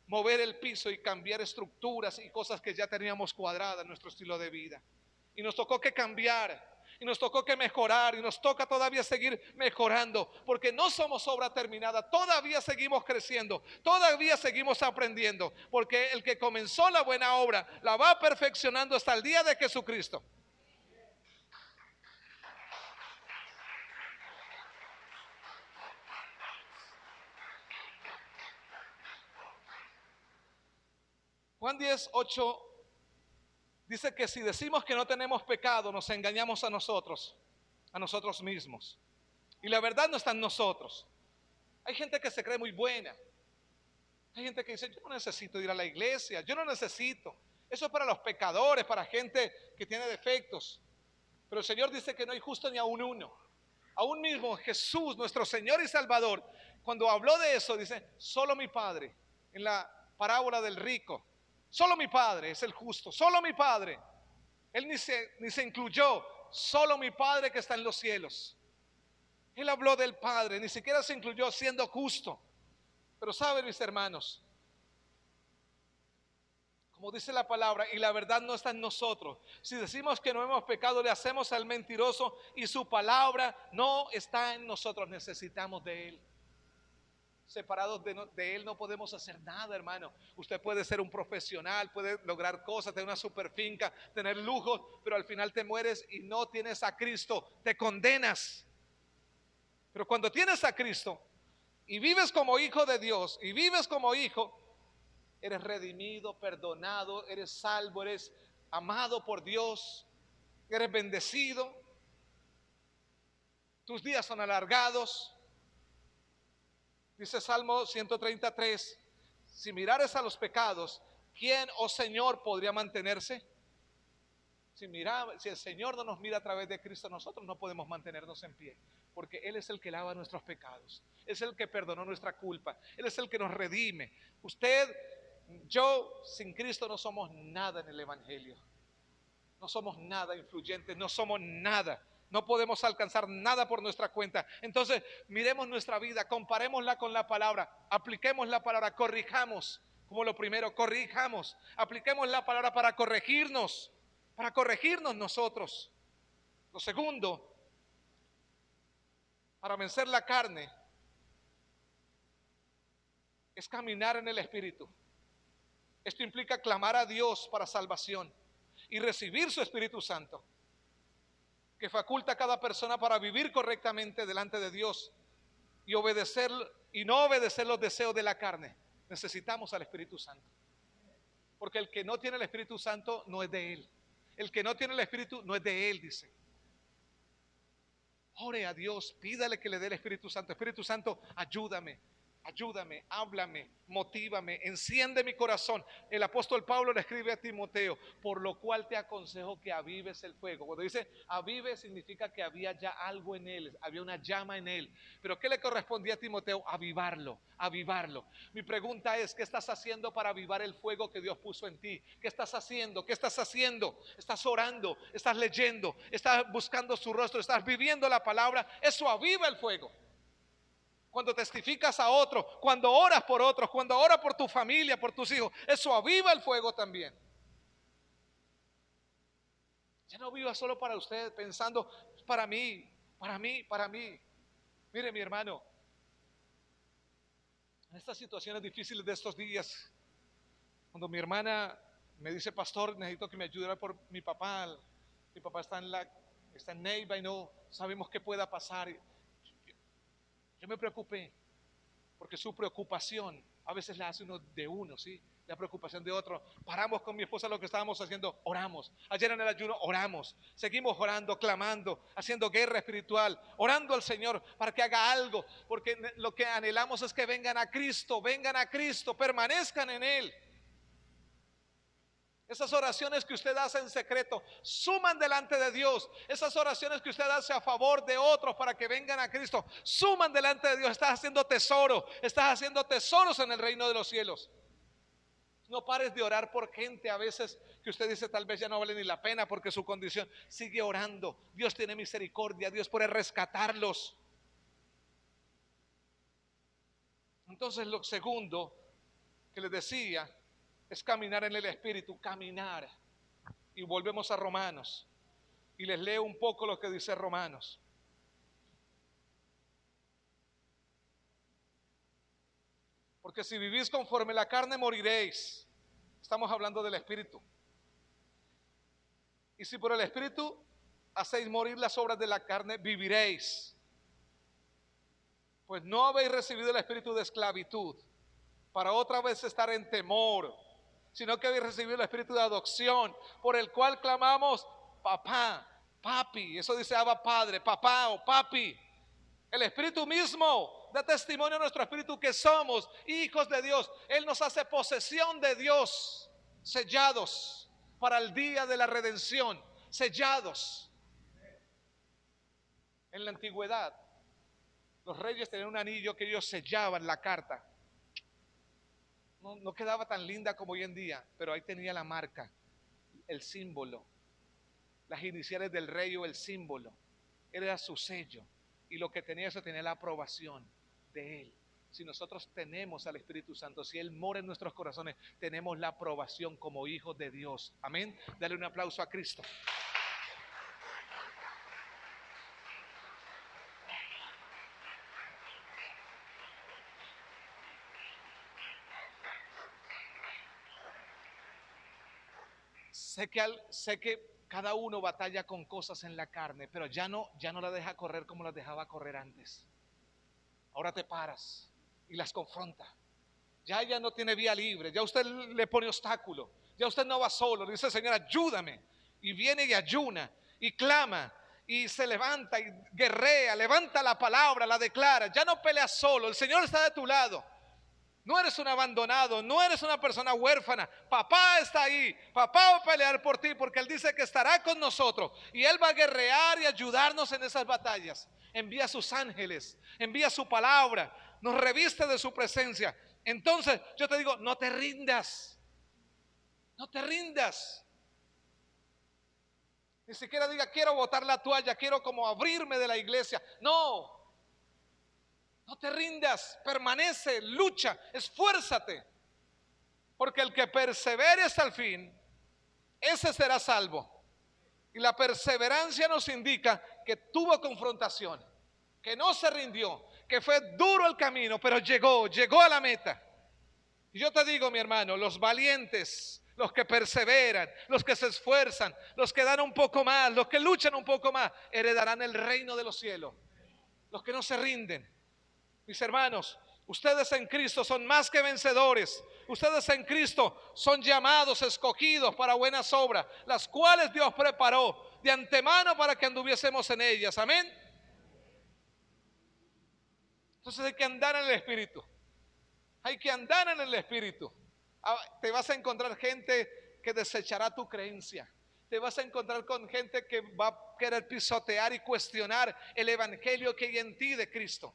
mover el piso y cambiar estructuras y cosas que ya teníamos cuadradas en nuestro estilo de vida. Y nos tocó que cambiar, y nos tocó que mejorar, y nos toca todavía seguir mejorando, porque no somos obra terminada, todavía seguimos creciendo, todavía seguimos aprendiendo, porque el que comenzó la buena obra la va perfeccionando hasta el día de Jesucristo. Juan 10:8 dice que si decimos que no tenemos pecado, nos engañamos a nosotros mismos. Y la verdad no está en nosotros. Hay gente que se cree muy buena. Hay gente que dice, yo no necesito ir a la iglesia, yo no necesito. Eso es para los pecadores, para gente que tiene defectos. Pero el Señor dice que no hay justo ni aún uno. Aún mismo Jesús, nuestro Señor y Salvador, cuando habló de eso, dice, solo mi Padre, en la parábola del rico, solo mi Padre es el justo, solo mi Padre. Él ni se incluyó, solo mi Padre que está en los cielos. Él habló del Padre, ni siquiera se incluyó siendo justo. Pero saben, mis hermanos, como dice la palabra, y la verdad no está en nosotros. Si decimos que no hemos pecado, le hacemos al mentiroso y su palabra no está en nosotros. Necesitamos de Él. Separados de Él no podemos hacer nada, hermano. Usted puede ser un profesional, puede lograr cosas, tener una super finca, tener lujos, pero al final te mueres y no tienes a Cristo, te condenas. Pero cuando tienes a Cristo y vives como hijo de Dios y vives como hijo, eres redimido, perdonado, eres salvo, eres amado por Dios, eres bendecido, tus días son alargados. Dice Salmo 133, si mirares a los pecados, ¿quién, oh Señor, podría mantenerse? Si el Señor no nos mira a través de Cristo, nosotros no podemos mantenernos en pie, porque Él es el que lava nuestros pecados, es el que perdonó nuestra culpa, Él es el que nos redime. Usted, yo, sin Cristo no somos nada en el Evangelio, no somos nada influyentes, no somos nada. No podemos alcanzar nada por nuestra cuenta. Entonces, miremos nuestra vida, comparémosla con la palabra, apliquemos la palabra, corrijamos. Como lo primero, corrijamos. Apliquemos la palabra para corregirnos nosotros. Lo segundo, para vencer la carne, es caminar en el Espíritu. Esto implica clamar a Dios para salvación y recibir su Espíritu Santo, que faculta a cada persona para vivir correctamente delante de Dios y obedecer y no obedecer los deseos de la carne. Necesitamos al Espíritu Santo, porque el que no tiene el Espíritu Santo no es de Él. El que no tiene el Espíritu no es de Él, dice. Ore a Dios, pídale que le dé el Espíritu Santo. Espíritu Santo, ayúdame, háblame, motívame, enciende mi corazón. El apóstol Pablo le escribe a Timoteo, por lo cual te aconsejo que avives el fuego. Cuando dice avive, significa que había ya algo en él, había una llama en él. Pero ¿qué le correspondía a Timoteo? Avivarlo. Mi pregunta es, ¿qué estás haciendo para avivar el fuego que Dios puso en ti? ¿Qué estás haciendo? ¿Estás orando? ¿Estás leyendo? ¿Estás buscando su rostro? ¿Estás viviendo la palabra? Eso aviva el fuego. Cuando testificas a otros, cuando oras por otros, cuando oras por tu familia, por tus hijos, eso aviva el fuego también. Ya no viva solo para usted pensando, para mí. Mire, mi hermano, en estas situaciones difíciles de estos días, cuando mi hermana me dice, pastor, necesito que me ayude por mi papá. Mi papá está en Neiva y no sabemos qué pueda pasar. Yo me preocupé. Porque su preocupación a veces la hace uno de uno, ¿sí? La preocupación de otro. Paramos con mi esposa lo que estábamos haciendo, oramos. Ayer en el ayuno oramos. Seguimos orando, clamando, haciendo guerra espiritual, orando al Señor para que haga algo. Porque lo que anhelamos es que vengan a Cristo, permanezcan en Él. Esas oraciones que usted hace en secreto suman delante de Dios. Esas oraciones que usted hace a favor de otros para que vengan a Cristo suman delante de Dios. Estás haciendo tesoro, estás haciendo tesoros en el reino de los cielos. No pares de orar por gente a veces que usted dice tal vez ya no vale ni la pena porque su condición. Sigue orando. Dios tiene misericordia, Dios puede rescatarlos. Entonces lo segundo que les decía es caminar en el Espíritu, caminar. Y volvemos a Romanos. Y les leo un poco lo que dice Romanos. Porque si vivís conforme la carne moriréis. Estamos hablando del Espíritu. Y si por el Espíritu hacéis morir las obras de la carne, viviréis. Pues no habéis recibido el espíritu de esclavitud para otra vez estar en temor, sino que habéis recibido el espíritu de adopción, por el cual clamamos papá, papi. Eso dice Abba Padre, papá o papi. El Espíritu mismo da testimonio a nuestro espíritu que somos hijos de Dios. Él nos hace posesión de Dios, sellados para el día de la redención, sellados. En la antigüedad, los reyes tenían un anillo que ellos sellaban la carta. No quedaba tan linda como hoy en día, pero ahí tenía la marca, el símbolo, las iniciales del rey o el símbolo. Era su sello. Y lo que tenía eso tenía la aprobación de Él. Si nosotros tenemos al Espíritu Santo, si Él mora en nuestros corazones, tenemos la aprobación como hijos de Dios. Amén. Dale un aplauso a Cristo. Sé que cada uno batalla con cosas en la carne, pero ya no la deja correr como las dejaba correr antes. Ahora te paras y las confronta. Ya ella no tiene vía libre, ya usted le pone obstáculo, ya usted no va solo, le dice Señor ayúdame, y viene y ayuna y clama y se levanta y guerrea, levanta la palabra, la declara, ya no peleas solo, el Señor está de tu lado. No eres un abandonado, no eres una persona huérfana. Papá está ahí, papá va a pelear por ti porque Él dice que estará con nosotros y Él va a guerrear y ayudarnos en esas batallas. Envía sus ángeles, envía su palabra, nos reviste de su presencia. Entonces yo te digo, no te rindas, no te rindas. Ni siquiera diga quiero botar la toalla, quiero como abrirme de la iglesia. No. No te rindas, permanece, lucha, esfuérzate. Porque el que persevere hasta el fin, ese será salvo. Y la perseverancia nos indica que tuvo confrontación, que no se rindió, que fue duro el camino, pero llegó a la meta. Y yo te digo, mi hermano, los valientes, los que perseveran, los que se esfuerzan, los que dan un poco más, los que luchan un poco más, heredarán el reino de los cielos. Los que no se rinden. Mis hermanos, ustedes en Cristo son más que vencedores. Ustedes en Cristo son llamados, escogidos para buenas obras, las cuales Dios preparó de antemano para que anduviésemos en ellas. Amén. Entonces hay que andar en el Espíritu. Hay que andar en el Espíritu. Te vas a encontrar gente que desechará tu creencia. Te vas a encontrar con gente que va a querer pisotear y cuestionar el evangelio que hay en ti de Cristo.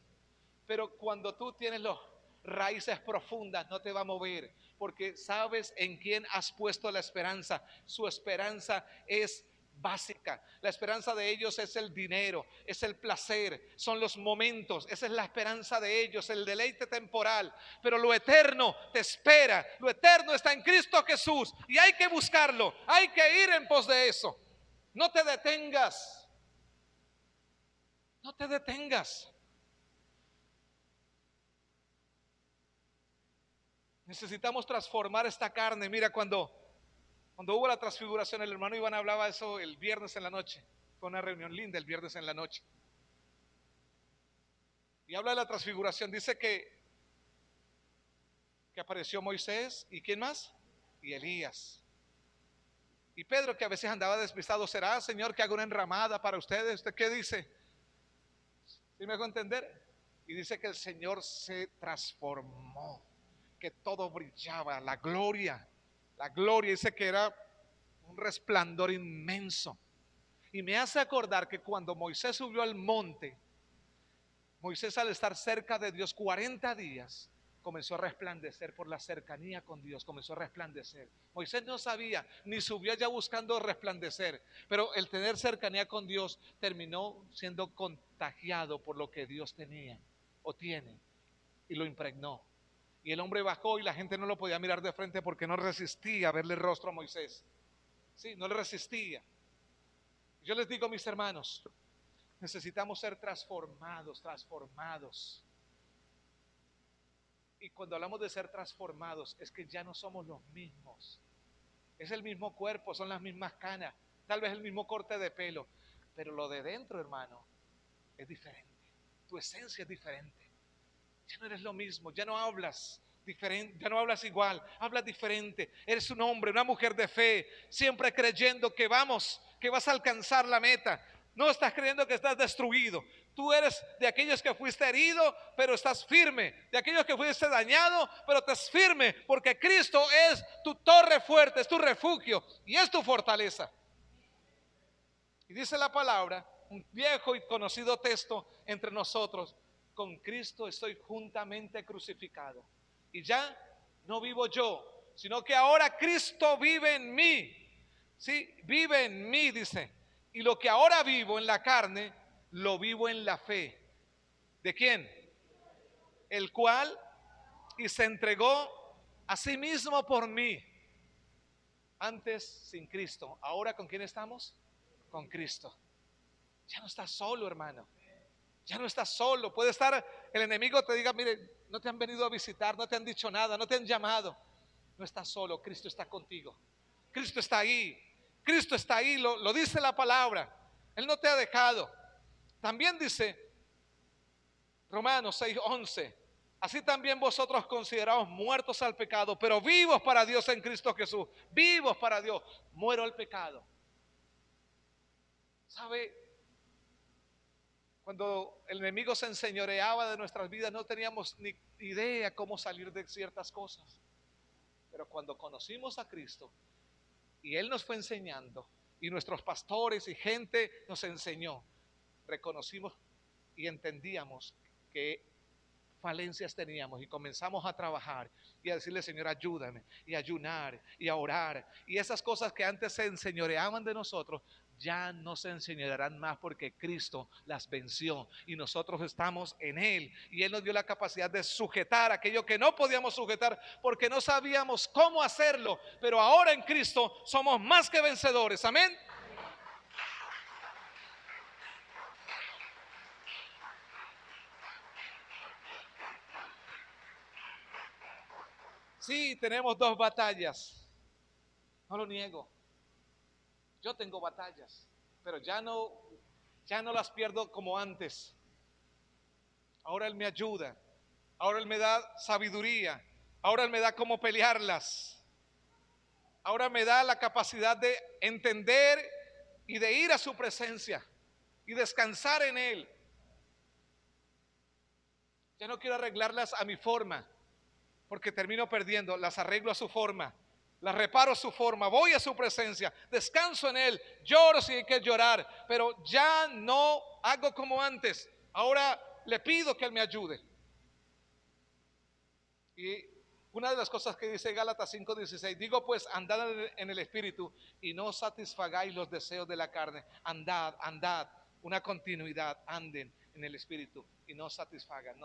Pero cuando tú tienes las raíces profundas, no te va a mover, porque sabes en quién has puesto la esperanza. Su esperanza es básica. La esperanza de ellos es el dinero, es el placer, son los momentos. Esa es la esperanza de ellos, el deleite temporal. Pero lo eterno te espera. Lo eterno está en Cristo Jesús y hay que buscarlo, hay que ir en pos de eso. No te detengas. No te detengas. Necesitamos transformar esta carne. Mira, cuando hubo la transfiguración, el hermano Iván hablaba de eso el viernes en la noche. Fue una reunión linda el viernes en la noche. Y habla de la transfiguración. Dice que que apareció Moisés y ¿quién más? Y Elías. Y Pedro, que a veces andaba despistado, ¿será, Señor, que haga una enramada para ustedes? ¿Usted qué dice? ¿Sí me hago entender? Y dice que el Señor se transformó, que todo brillaba, la gloria, dice que era un resplandor inmenso. Y me hace acordar que cuando Moisés subió al monte, Moisés, al estar cerca de Dios 40 días, comenzó a resplandecer por la cercanía con Dios, comenzó a resplandecer. Moisés no sabía, ni subió allá buscando resplandecer, pero el tener cercanía con Dios terminó siendo contagiado por lo que Dios tenía o tiene, y lo impregnó. Y el hombre bajó y la gente no lo podía mirar de frente porque no resistía a verle el rostro a Moisés. Sí, no le resistía. Yo les digo, mis hermanos, necesitamos ser transformados. Y cuando hablamos de ser transformados, es que ya no somos los mismos. Es el mismo cuerpo, son las mismas canas, tal vez el mismo corte de pelo, pero lo de dentro, hermano, es diferente. Tu esencia es diferente. Ya no eres lo mismo, ya no hablas diferente, ya no hablas igual, hablas diferente. Eres un hombre, una mujer de fe, siempre creyendo que que vas a alcanzar la meta. No estás creyendo que estás destruido. Tú eres de aquellos que fuiste herido, pero estás firme. De aquellos que fuiste dañado, pero estás firme, porque Cristo es tu torre fuerte, es tu refugio y es tu fortaleza. Y dice la palabra, un viejo y conocido texto entre nosotros: con Cristo estoy juntamente crucificado. Y ya no vivo yo, sino que ahora Cristo vive en mí. Sí, vive en mí, dice. Y lo que ahora vivo en la carne, lo vivo en la fe. ¿De quién? El cual y se entregó a sí mismo por mí. Antes sin Cristo, ahora ¿con quién estamos? Con Cristo. Ya no estás solo, hermano. Ya no estás solo. Puede estar el enemigo, te diga, mire, no te han venido a visitar, no te han dicho nada, no te han llamado. No estás solo, Cristo está contigo. Cristo está ahí. Cristo está ahí, lo dice la palabra. Él no te ha dejado. También dice Romanos 6:11: así también vosotros consideraos muertos al pecado, pero vivos para Dios en Cristo Jesús. Vivos para Dios. Muero al pecado. ¿Sabe? Cuando el enemigo se enseñoreaba de nuestras vidas, no teníamos ni idea cómo salir de ciertas cosas. Pero cuando conocimos a Cristo y Él nos fue enseñando, y nuestros pastores y gente nos enseñó, reconocimos y entendíamos que falencias teníamos, y comenzamos a trabajar y a decirle, Señor, ayúdame, y a ayunar y a orar, y esas cosas que antes se enseñoreaban de nosotros ya no se enseñorearán más, porque Cristo las venció y nosotros estamos en Él, y Él nos dio la capacidad de sujetar aquello que no podíamos sujetar porque no sabíamos cómo hacerlo, pero ahora en Cristo somos más que vencedores. Amén. Sí, tenemos dos batallas, no lo niego. Yo tengo batallas, pero ya no las pierdo como antes. Ahora Él me ayuda, ahora Él me da sabiduría, ahora Él me da cómo pelearlas, ahora me da la capacidad de entender y de ir a su presencia y descansar en Él. Ya no quiero arreglarlas a mi forma, porque termino perdiendo. Las arreglo a su forma, las reparo a su forma, voy a su presencia, descanso en Él, lloro si hay que llorar, pero ya no hago como antes. Ahora le pido que Él me ayude. Y una de las cosas que dice Gálatas 5:16: digo pues, andad en el Espíritu y no satisfagáis los deseos de la carne. Andad, una continuidad, anden en el Espíritu y no satisfagan.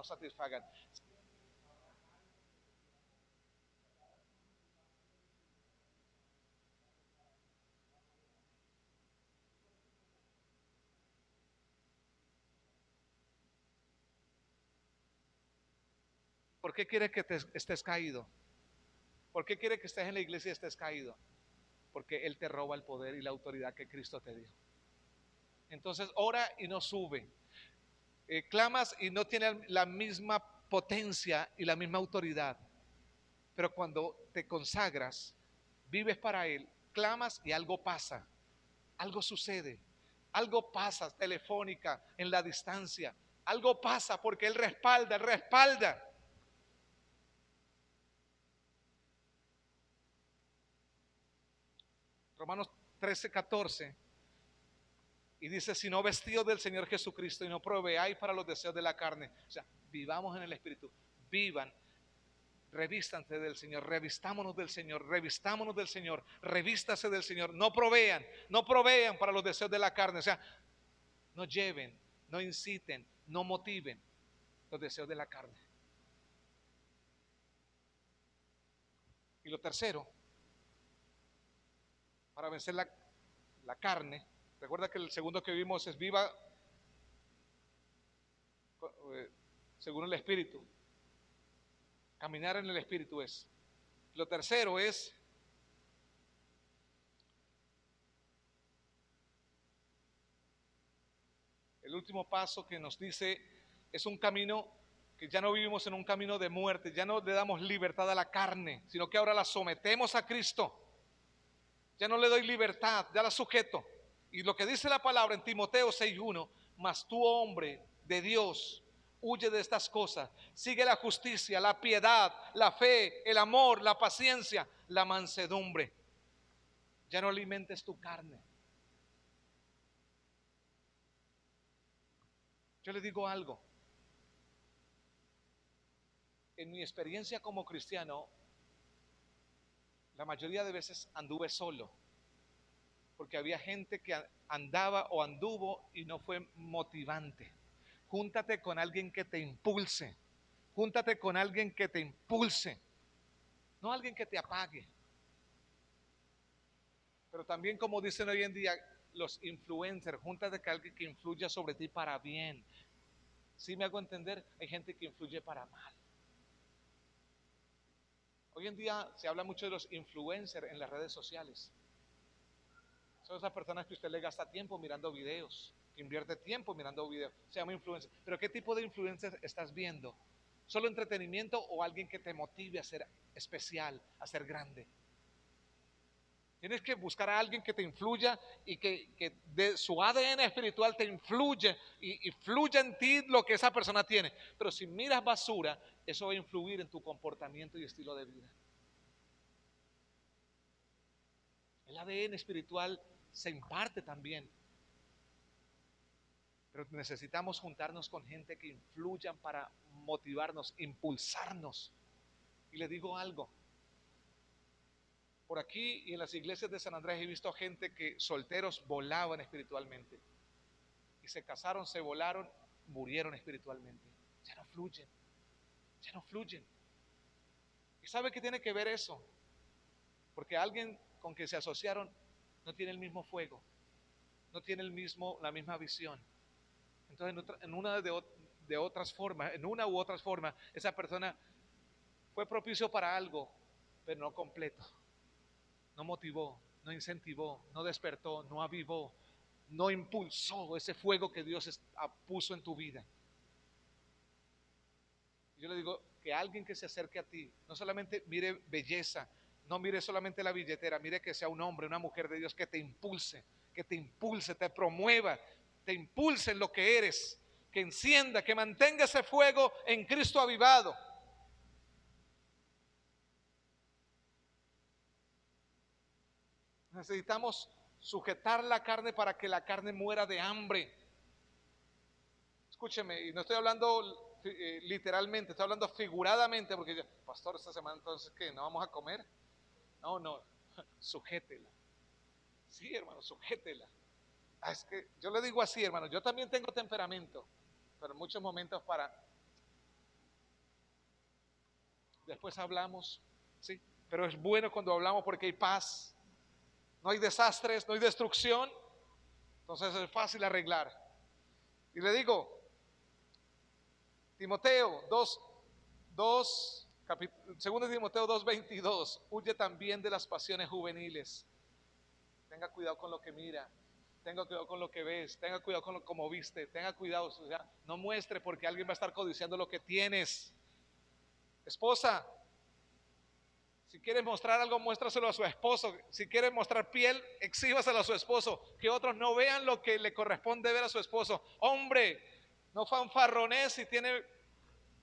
¿Por qué quiere que estés caído? ¿Por qué quiere que estés en la iglesia y estés caído? Porque Él te roba el poder y la autoridad que Cristo te dio. Entonces ora y no sube. Clamas y no tiene la misma potencia y la misma autoridad. Pero cuando te consagras, vives para Él, clamas y algo pasa, algo sucede, algo pasa telefónica en la distancia, algo pasa porque Él respalda, Él respalda. Romanos 13:14 y dice, si no vestidos del Señor Jesucristo y no proveáis para los deseos de la carne. O sea, vivamos en el Espíritu, vivan, revístanse del Señor, revistámonos del Señor, revistámonos del Señor, revístase del Señor, no provean, no provean para los deseos de la carne. O sea, no lleven, no inciten, no motiven los deseos de la carne. Y lo tercero, para vencer la carne, recuerda que el segundo que vimos es viva según el Espíritu. Caminar en el Espíritu es. Lo tercero es el último paso que nos dice, es un camino que ya no vivimos en un camino de muerte, ya no le damos libertad a la carne, sino que ahora la sometemos a Cristo. Ya no le doy libertad, ya la sujeto. Y lo que dice la palabra en Timoteo 6:1, mas tú, hombre de Dios, huye de estas cosas, sigue la justicia, la piedad, la fe, el amor, la paciencia, la mansedumbre. Ya no alimentes tu carne. Yo le digo algo, en mi experiencia como cristiano, la mayoría de veces anduve solo, porque había gente que andaba o anduvo y no fue motivante. Júntate con alguien que te impulse, júntate con alguien que te impulse, no alguien que te apague. Pero también, como dicen hoy en día los influencers, júntate con alguien que influya sobre ti para bien. Si me hago entender, hay gente que influye para mal. Hoy en día se habla mucho de los influencers en las redes sociales. Son esas personas que usted le gasta tiempo mirando videos, que invierte tiempo mirando videos, se llama influencer. Pero ¿qué tipo de influencers estás viendo? ¿Solo entretenimiento o alguien que te motive a ser especial, a ser grande? Tienes que buscar a alguien que te influya y que de su ADN espiritual te influye y fluya en ti lo que esa persona tiene. Pero si miras basura, eso va a influir en tu comportamiento y estilo de vida. El ADN espiritual se imparte también. Pero necesitamos juntarnos con gente que influyan para motivarnos, impulsarnos. Y le digo algo. Por aquí y en las iglesias de San Andrés he visto gente que solteros volaban espiritualmente. Y se casaron, se volaron, murieron espiritualmente. Ya no fluyen, ya no fluyen. ¿Y sabe qué tiene que ver eso? Porque alguien con quien se asociaron no tiene el mismo fuego, no tiene la misma visión. Entonces, en una de otras formas, en una u otras formas, esa persona fue propicio para algo, pero no completo. No motivó, no incentivó, no despertó, no avivó, no impulsó ese fuego que Dios puso en tu vida. Yo le digo que alguien que se acerque a ti, no solamente mire belleza, no mire solamente la billetera, mire que sea un hombre, una mujer de Dios que te impulse, te promueva, te impulse en lo que eres, que encienda, que mantenga ese fuego en Cristo avivado. Necesitamos sujetar la carne para que la carne muera de hambre. Escúcheme, y no estoy hablando literalmente, estoy hablando figuradamente, porque pastor, esta semana entonces, ¿qué? ¿No vamos a comer? No, sujétela. Sí, hermano, sujétela. Es que yo le digo así, hermano, yo también tengo temperamento, pero en muchos momentos después hablamos, sí, pero es bueno cuando hablamos porque hay paz, no hay desastres, no hay destrucción, entonces es fácil arreglar. Y le digo, Timoteo 2, Timoteo 2:22, huye también de las pasiones juveniles. Tenga cuidado con lo que mira, tenga cuidado con lo que ves, tenga cuidado con cómo viste, tenga cuidado, o sea, no muestre porque alguien va a estar codiciando lo que tienes. Esposa, Si quieres mostrar algo, muéstraselo a su esposo. Si quieres mostrar piel, exhíbaselo a su esposo. Que otros no vean lo que le corresponde ver a su esposo. Hombre, no fanfarronés si tiene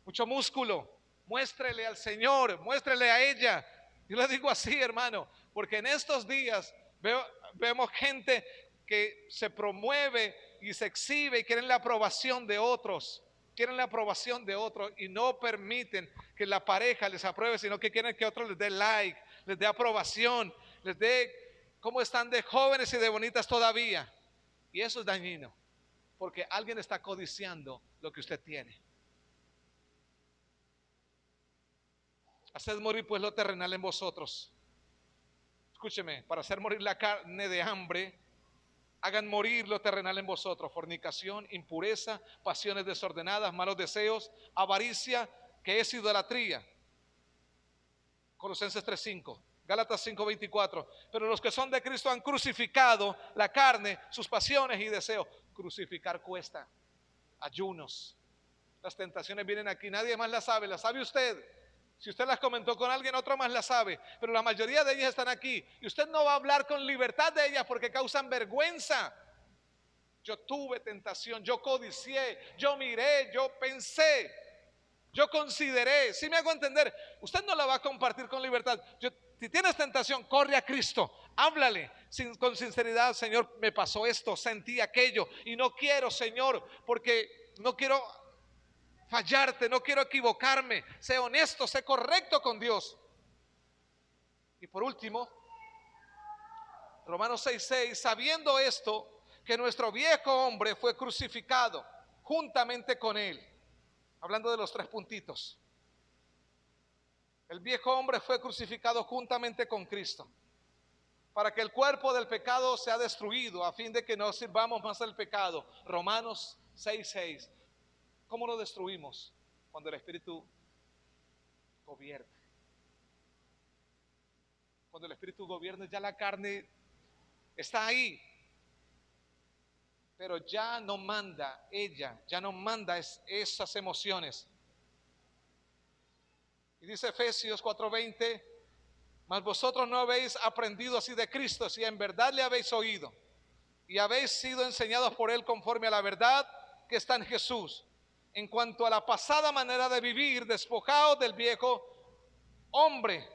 mucho músculo. Muéstrele al Señor, muéstrele a ella. Yo le digo así, hermano, porque en estos días vemos gente que se promueve y se exhibe y quieren la aprobación de otros. Quieren la aprobación de otros y no permiten que la pareja les apruebe, sino que quieren que otros les dé like, les dé aprobación, les dé cómo están de jóvenes y de bonitas todavía. Y eso es dañino, porque alguien está codiciando lo que usted tiene. Haced morir pues lo terrenal en vosotros. Escúcheme, para hacer morir la carne de hambre, hagan morir lo terrenal en vosotros: fornicación, impureza, pasiones desordenadas, malos deseos, avaricia, que es idolatría. Colosenses 3:5, Gálatas 5:24. Pero los que son de Cristo han crucificado la carne, sus pasiones y deseos. Crucificar cuesta. Ayunos. Las tentaciones vienen aquí, nadie más las sabe usted. Si usted las comentó con alguien, otro más las sabe, pero la mayoría de ellas están aquí y usted no va a hablar con libertad de ellas porque causan vergüenza. Yo tuve tentación, yo codicié, yo miré, yo pensé, yo consideré. Si me hago entender, usted no la va a compartir con libertad. Si tienes tentación, corre a Cristo, háblale con sinceridad: Señor, me pasó esto, sentí aquello y no quiero, Señor, porque no quiero fallarte, no quiero equivocarme. Sé honesto, sé correcto con Dios. Y por último, Romanos 6:6, sabiendo esto, que nuestro viejo hombre fue crucificado juntamente con él. Hablando de los 3 puntitos. El viejo hombre fue crucificado juntamente con Cristo, para que el cuerpo del pecado sea destruido, a fin de que no sirvamos más al pecado. Romanos 6:6. ¿Cómo lo destruimos? Cuando el Espíritu gobierna. Cuando el Espíritu gobierna, ya la carne está ahí, pero ya no manda ella, ya no manda esas emociones. Y dice Efesios 4:20, mas vosotros no habéis aprendido así de Cristo, si en verdad le habéis oído y habéis sido enseñados por él conforme a la verdad que está en Jesús. En cuanto a la pasada manera de vivir, despojaos del viejo hombre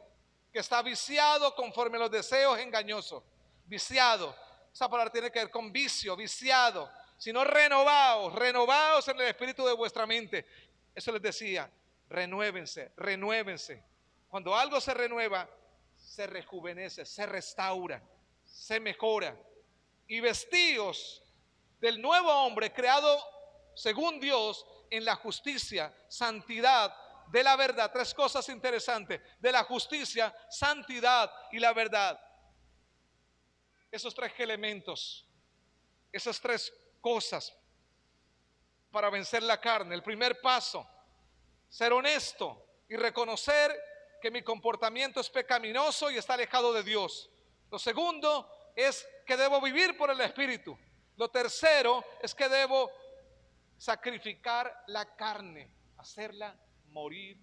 que está viciado conforme a los deseos engañosos. Viciado, esa palabra tiene que ver con vicio, viciado, sino renovaos en el espíritu de vuestra mente. Eso les decía, renuévense. Cuando algo se renueva, se rejuvenece, se restaura, se mejora. Y vestíos del nuevo hombre creado según Dios en la justicia, santidad de la verdad. 3 cosas interesantes: de la justicia, santidad y la verdad. Esos 3 elementos, esas 3 cosas para vencer la carne. El primer paso: ser honesto y reconocer que mi comportamiento es pecaminoso y está alejado de Dios. Lo segundo es que debo vivir por el Espíritu. Lo tercero es que debo sacrificar la carne, hacerla morir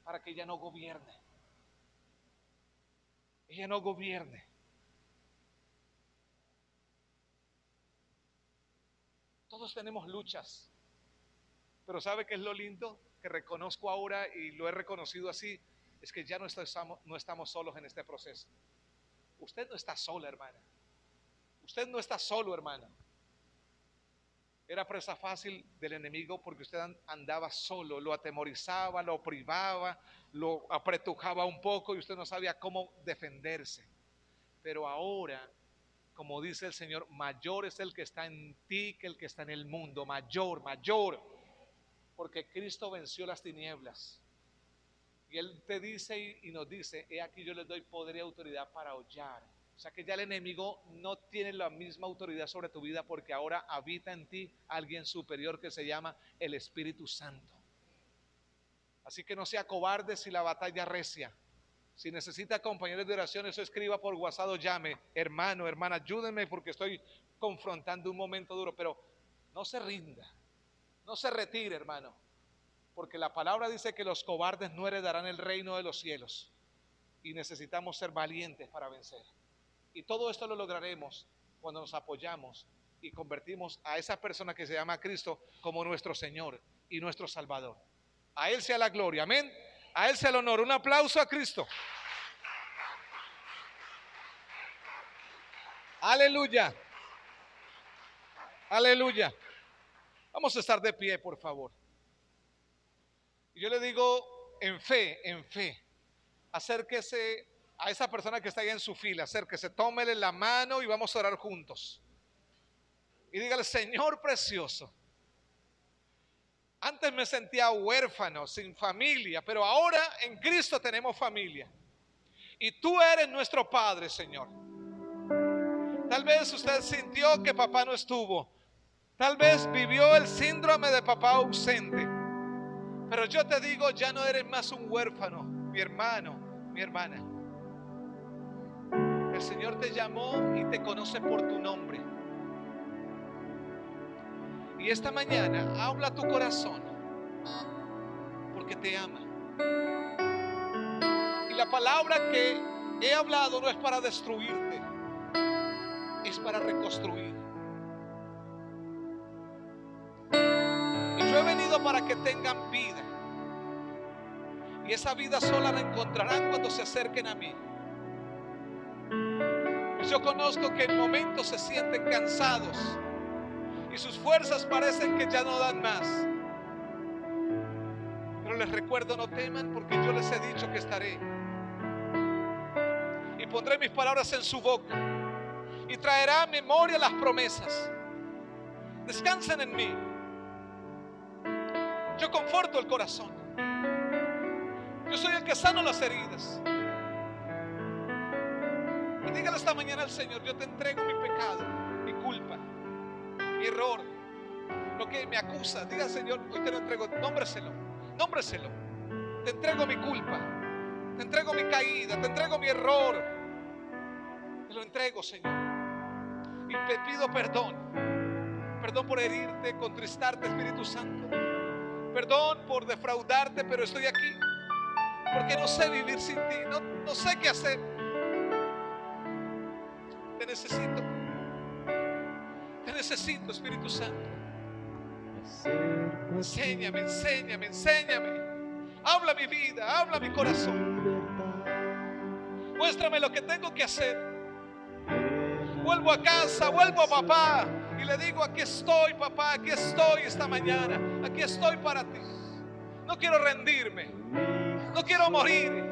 para que ella no gobierne. Ella no gobierne. Todos tenemos luchas, pero ¿sabe qué es lo lindo? Que reconozco ahora, y lo he reconocido así, es que ya no estamos solos en este proceso. Usted no está sola, hermana. Usted no está solo, hermana. Era presa fácil del enemigo porque usted andaba solo, lo atemorizaba, lo privaba, lo apretujaba un poco y usted no sabía cómo defenderse. Pero ahora, como dice el Señor, mayor es el que está en ti que el que está en el mundo. Mayor, porque Cristo venció las tinieblas. Y Él te dice y nos dice: he aquí yo les doy poder y autoridad para hollar. O sea que ya el enemigo no tiene la misma autoridad sobre tu vida, porque ahora habita en ti alguien superior que se llama el Espíritu Santo. Así que no sea cobarde si la batalla recia. Si necesita compañeros de oración, eso escriba por WhatsApp o llame: hermano, hermana, ayúdenme porque estoy confrontando un momento duro. Pero no se rinda, no se retire, hermano, porque la palabra dice que los cobardes no heredarán el reino de los cielos. y necesitamos ser valientes para vencer. Y todo esto lo lograremos cuando nos apoyamos y convertimos a esa persona que se llama Cristo como nuestro Señor y nuestro Salvador. A Él sea la gloria, amén. A Él sea el honor. Un aplauso a Cristo. Aleluya. Aleluya. Vamos a estar de pie, por favor. Y yo le digo en fe, acérquese a esa persona que está ahí en su fila, acérquese, tómele la mano y vamos a orar juntos. Y dígale: Señor precioso, antes me sentía huérfano, sin familia, pero ahora en Cristo tenemos familia. Y tú eres nuestro Padre, Señor. Tal vez usted sintió que papá no estuvo. Tal vez vivió el síndrome de papá ausente. Pero yo te digo, ya no eres más un huérfano, mi hermano, mi hermana. El Señor te llamó y te conoce por tu nombre. Y esta mañana habla tu corazón, porque te ama. Y la palabra que he hablado no es para destruirte, es para reconstruir. Y yo he venido para que tengan vida. Y esa vida sola la encontrarán cuando se acerquen a mí. Yo conozco que en momentos se sienten cansados y sus fuerzas parecen que ya no dan más. Pero les recuerdo: no teman, porque yo les he dicho que estaré. Y pondré mis palabras en su boca y traerá a memoria las promesas. Descansen en mí. Yo conforto el corazón. Yo soy el que sano las heridas. Y dígale esta mañana al Señor: yo te entrego mi pecado, mi culpa, mi error, lo que me acusa. Diga: Señor, hoy te lo entrego. Nómbreselo, nómbreselo. Te entrego mi culpa, te entrego mi caída, te entrego mi error. Te lo entrego, Señor. Y te pido perdón. Perdón por herirte, contristarte, Espíritu Santo. Perdón por defraudarte, pero estoy aquí porque no sé vivir sin ti. No sé qué hacer. Te necesito. Te necesito, Espíritu Santo. Enséñame, enséñame, enséñame. Habla mi vida, habla mi corazón. Muéstrame lo que tengo que hacer. Vuelvo a casa, vuelvo a papá y le digo: aquí estoy, papá, aquí estoy esta mañana. Aquí estoy para ti. No quiero rendirme. No quiero morir.